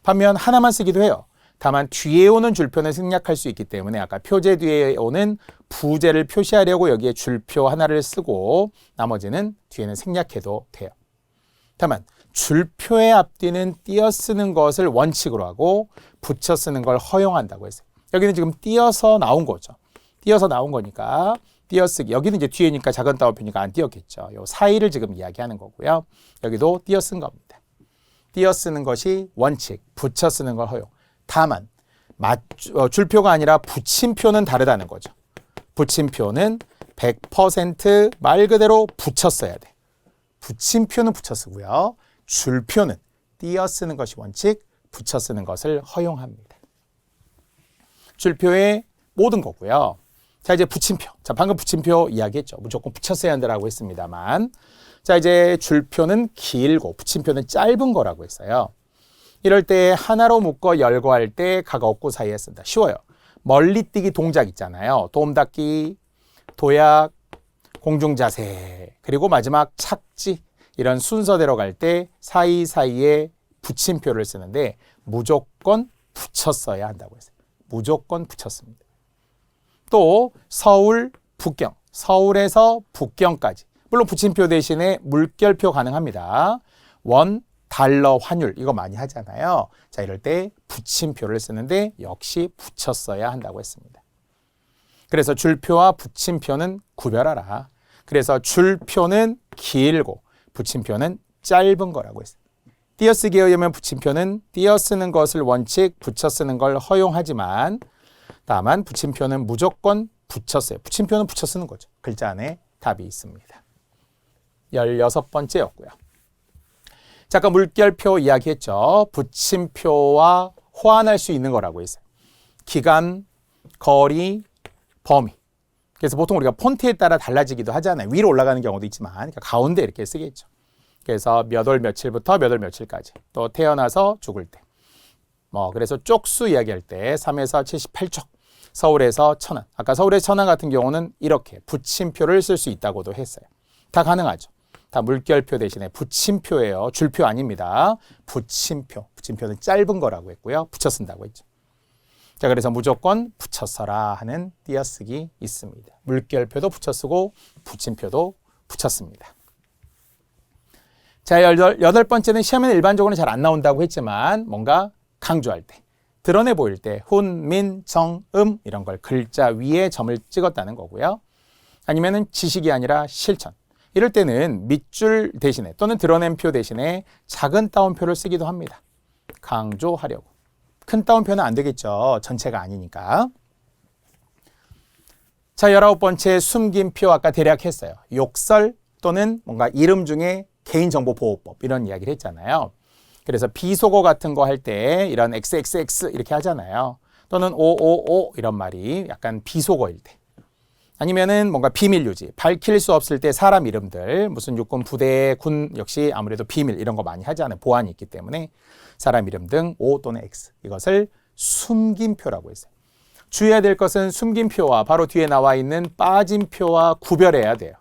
Speaker 1: 반면 하나만 쓰기도 해요. 다만 뒤에 오는 줄표는 생략할 수 있기 때문에 아까 표제 뒤에 오는 부제를 표시하려고 여기에 줄표 하나를 쓰고 나머지는 뒤에는 생략해도 돼요. 다만 줄표의 앞뒤는 띄어 쓰는 것을 원칙으로 하고 붙여 쓰는 걸 허용한다고 했어요. 여기는 지금 띄어서 나온 거죠. 띄어서 나온 거니까 띄어쓰기. 여기는 이제 뒤에니까 작은 따옴표니까 안 띄었겠죠. 요 사이를 지금 이야기하는 거고요. 여기도 띄어 쓴 겁니다. 띄어 쓰는 것이 원칙, 붙여 쓰는 걸 허용. 다만 줄표가 아니라 붙임표는 다르다는 거죠. 붙임표는 100% 말 그대로 붙였어야 돼. 붙임표는 붙여 쓰고요. 줄표는 띄어 쓰는 것이 원칙, 붙여 쓰는 것을 허용합니다. 줄표의 모든 거고요. 자, 이제 붙임표. 자, 방금 붙임표 이야기했죠. 무조건 붙여 써야 한다라고 했습니다만. 자, 이제 줄표는 길고 붙임표는 짧은 거라고 했어요. 이럴 때 하나로 묶어 열거할 때 각 없고 사이에 쓴다. 쉬워요. 멀리뛰기 동작 있잖아요. 도움 닫기, 도약, 공중자세, 그리고 마지막 착지. 이런 순서대로 갈 때 사이사이에 붙임표를 쓰는데 무조건 붙여 써야 한다고 했어요. 무조건 붙였습니다. 또 서울, 북경, 서울에서 북경까지. 물론 붙임표 대신에 물결표 가능합니다. 원, 달러, 환율 이거 많이 하잖아요. 자, 이럴 때 붙임표를 쓰는데 역시 붙여 써야 한다고 했습니다. 그래서 줄표와 붙임표는 구별하라. 그래서 줄표는 길고 붙임표는 짧은 거라고 했어요. 띄어쓰기에 의하면 붙임표는 띄어 쓰는 것을 원칙, 붙여 쓰는 걸 허용하지만 다만 붙임표는 무조건 붙여 써요. 붙임표는 붙여 쓰는 거죠. 글자 안에 답이 있습니다. 16번째였고요. 자, 아까 물결표 이야기했죠. 붙임표와 호환할 수 있는 거라고 했어요. 기간, 거리, 범위. 그래서 보통 우리가 폰트에 따라 달라지기도 하잖아요. 위로 올라가는 경우도 있지만 그러니까 가운데 이렇게 쓰겠죠. 그래서 몇 월 며칠부터 몇 월 며칠까지. 또 태어나서 죽을 때. 그래서 쪽수 이야기할 때 3에서 78쪽. 서울에서 천안. 아까 서울에서 천안 같은 경우는 이렇게 붙임표를 쓸 수 있다고도 했어요. 다 가능하죠. 다 물결표 대신에 붙임표예요. 줄표 아닙니다. 붙임표. 붙임표는 짧은 거라고 했고요. 붙여 쓴다고 했죠. 자, 그래서 무조건 붙여 써라 하는 띄어쓰기 있습니다. 물결표도 붙여 쓰고 붙임표도 붙여 씁니다. 자, 8번째는 시험에는 일반적으로는 잘 안 나온다고 했지만 뭔가 강조할 때, 드러내 보일 때 훈, 민, 정, 이런 걸 글자 위에 점을 찍었다는 거고요. 아니면은 지식이 아니라 실천. 이럴 때는 밑줄 대신에 또는 드러낸 표 대신에 작은 따옴표를 쓰기도 합니다. 강조하려고. 큰 따옴표는 안 되겠죠. 전체가 아니니까. 자, 19번째 숨긴 표 아까 대략 했어요. 욕설 또는 뭔가 이름 중에 개인정보보호법 이런 이야기를 했잖아요. 그래서 비속어 같은 거 할 때 이런 XXX 이렇게 하잖아요. 또는 555 이런 말이 약간 비속어일 때. 아니면은 뭔가 비밀 유지, 밝힐 수 없을 때 사람 이름들, 무슨 육군, 부대, 군 역시 아무래도 비밀 이런 거 많이 하잖아요. 보안이 있기 때문에 사람 이름 등 O 또는 X 이것을 숨긴표라고 했어요. 주의해야 될 것은 숨긴표와 바로 뒤에 나와 있는 빠진표와 구별해야 돼요.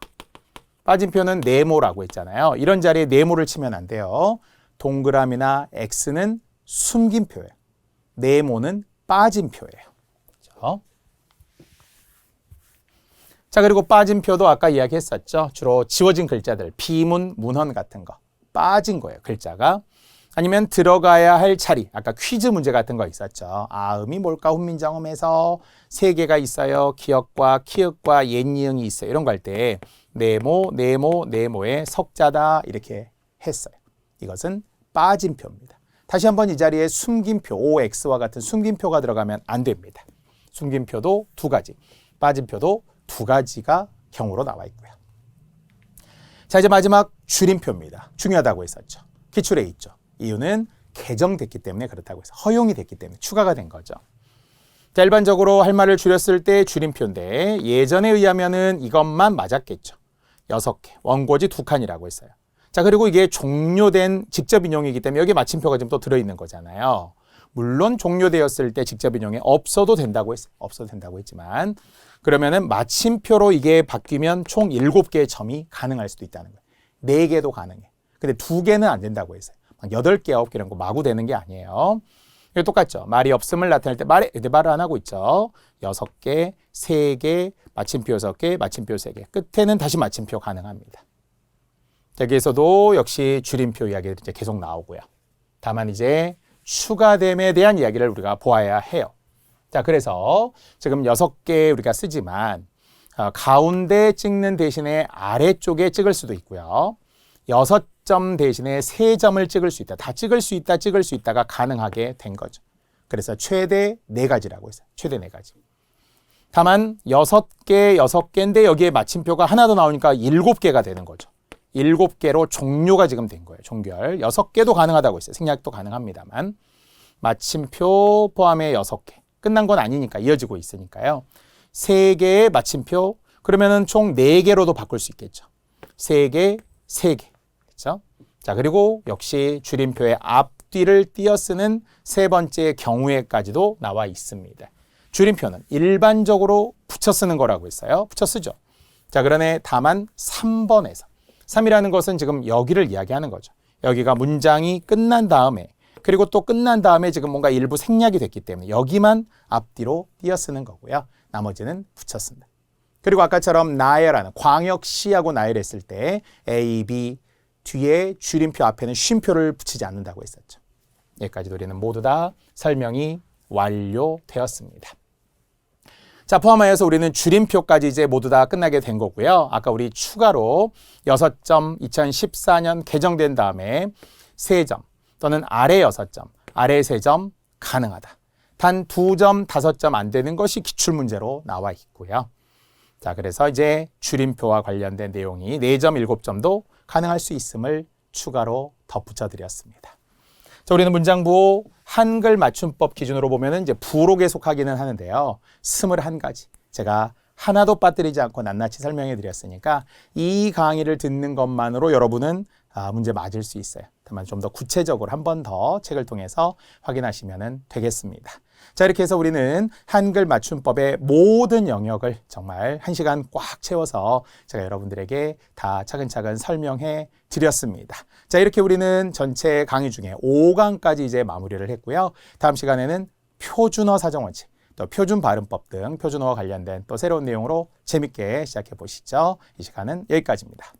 Speaker 1: 빠진표는 네모라고 했잖아요. 이런 자리에 네모를 치면 안 돼요. 동그라미나 X는 숨긴표예요. 네모는 빠진표예요. 그렇죠? 자, 그리고 빠진표도 아까 이야기했었죠. 주로 지워진 글자들, 비문, 문헌 같은 거. 빠진 거예요, 글자가. 아니면 들어가야 할 자리. 아까 퀴즈 문제 같은 거 있었죠. 아음이 뭘까? 훈민정음에서 세 개가 있어요. 기역과 키읔과 옛니응이 있어요. 이런 거 할 때 네모, 네모, 네모의 석자다 이렇게 했어요. 이것은 빠진표입니다. 다시 한번 이 자리에 숨긴표, OX와 같은 숨긴표가 들어가면 안 됩니다. 숨긴표도 두 가지, 빠진표도 두 가지가 경우로 나와 있고요. 자, 이제 마지막 줄임표입니다. 중요하다고 했었죠. 기출에 있죠. 이유는 개정됐기 때문에 그렇다고 해서 허용이 됐기 때문에 추가가 된 거죠. 자, 일반적으로 할 말을 줄였을 때 줄임표인데 예전에 의하면은 이것만 맞았겠죠. 6개, 원고지 2칸이라고 했어요. 자, 그리고 이게 종료된 직접 인용이기 때문에 여기 마침표가 지금 또 들어있는 거잖아요. 물론 종료되었을 때 직접 인용에 없어도 된다고 했어요. 없어도 된다고 했지만 그러면은 마침표로 이게 바뀌면 총 7개의 점이 가능할 수도 있다는 거예요. 4개도 가능해. 근데 2개는 안 된다고 했어요. 8개, 9개 이런 거 마구 되는 게 아니에요. 이거 똑같죠. 말이 없음을 나타낼 때 근데 말을 안 하고 있죠. 6개, 3개, 마침표 6개, 마침표 3개. 끝에는 다시 마침표 가능합니다. 여기에서도 역시 줄임표 이야기들이 이제 계속 나오고요. 다만 이제 추가됨에 대한 이야기를 우리가 보아야 해요. 자, 그래서 지금 6개 우리가 쓰지만 가운데 찍는 대신에 아래쪽에 찍을 수도 있고요. 6점 대신에 3점을 찍을 수 있다. 다 찍을 수 있다, 찍을 수 있다가 가능하게 된 거죠. 그래서 최대 4가지라고 했어요. 최대 4가지. 다만 6개인데 여기에 마침표가 하나 더 나오니까 7개가 되는 거죠. 7개로 종료가 지금 된 거예요. 종결. 6개도 가능하다고 했어요. 생략도 가능합니다만. 마침표 포함해 6개. 끝난 건 아니니까 이어지고 있으니까요. 3개의 마침표. 그러면은 총 4개로도 바꿀 수 있겠죠. 3개, 3개. 그렇죠? 자, 그리고 역시 줄임표의 앞뒤를 띄어 쓰는 세 번째 경우에까지도 나와 있습니다. 줄임표는 일반적으로 붙여 쓰는 거라고 했어요. 붙여 쓰죠. 자, 그러네 다만 3번에서 3이라는 것은 지금 여기를 이야기하는 거죠. 여기가 문장이 끝난 다음에 그리고 또 끝난 다음에 지금 뭔가 일부 생략이 됐기 때문에 여기만 앞뒤로 띄어 쓰는 거고요. 나머지는 붙여 쓴다. 그리고 아까처럼 나열하는 광역시하고 나열했을 때 A, B 뒤에 줄임표 앞에는 쉼표를 붙이지 않는다고 했었죠. 여기까지도 우리는 모두 다 설명이 완료되었습니다. 자, 포함하여서 우리는 줄임표까지 이제 모두 다 끝나게 된 거고요. 아까 우리 추가로 6점 2014년 개정된 다음에 3점 또는 아래 6점, 아래 3점 가능하다. 단 2점, 5점 안 되는 것이 기출문제로 나와 있고요. 자, 그래서 이제 줄임표와 관련된 내용이 4점, 7점도 가능할 수 있음을 추가로 덧붙여 드렸습니다. 자, 우리는 문장부 한글 맞춤법 기준으로 보면은 이제 부로 계속하기는 하는데요. 21가지. 제가 하나도 빠뜨리지 않고 낱낱이 설명해 드렸으니까 이 강의를 듣는 것만으로 여러분은 문제 맞을 수 있어요. 다만 좀 더 구체적으로 한 번 더 책을 통해서 확인하시면 되겠습니다. 자, 이렇게 해서 우리는 한글 맞춤법의 모든 영역을 정말 1시간 꽉 채워서 제가 여러분들에게 다 차근차근 설명해 드렸습니다. 자, 이렇게 우리는 전체 강의 중에 5강까지 이제 마무리를 했고요. 다음 시간에는 표준어 사정원칙, 또 표준 발음법 등 표준어와 관련된 또 새로운 내용으로 재밌게 시작해 보시죠. 이 시간은 여기까지입니다.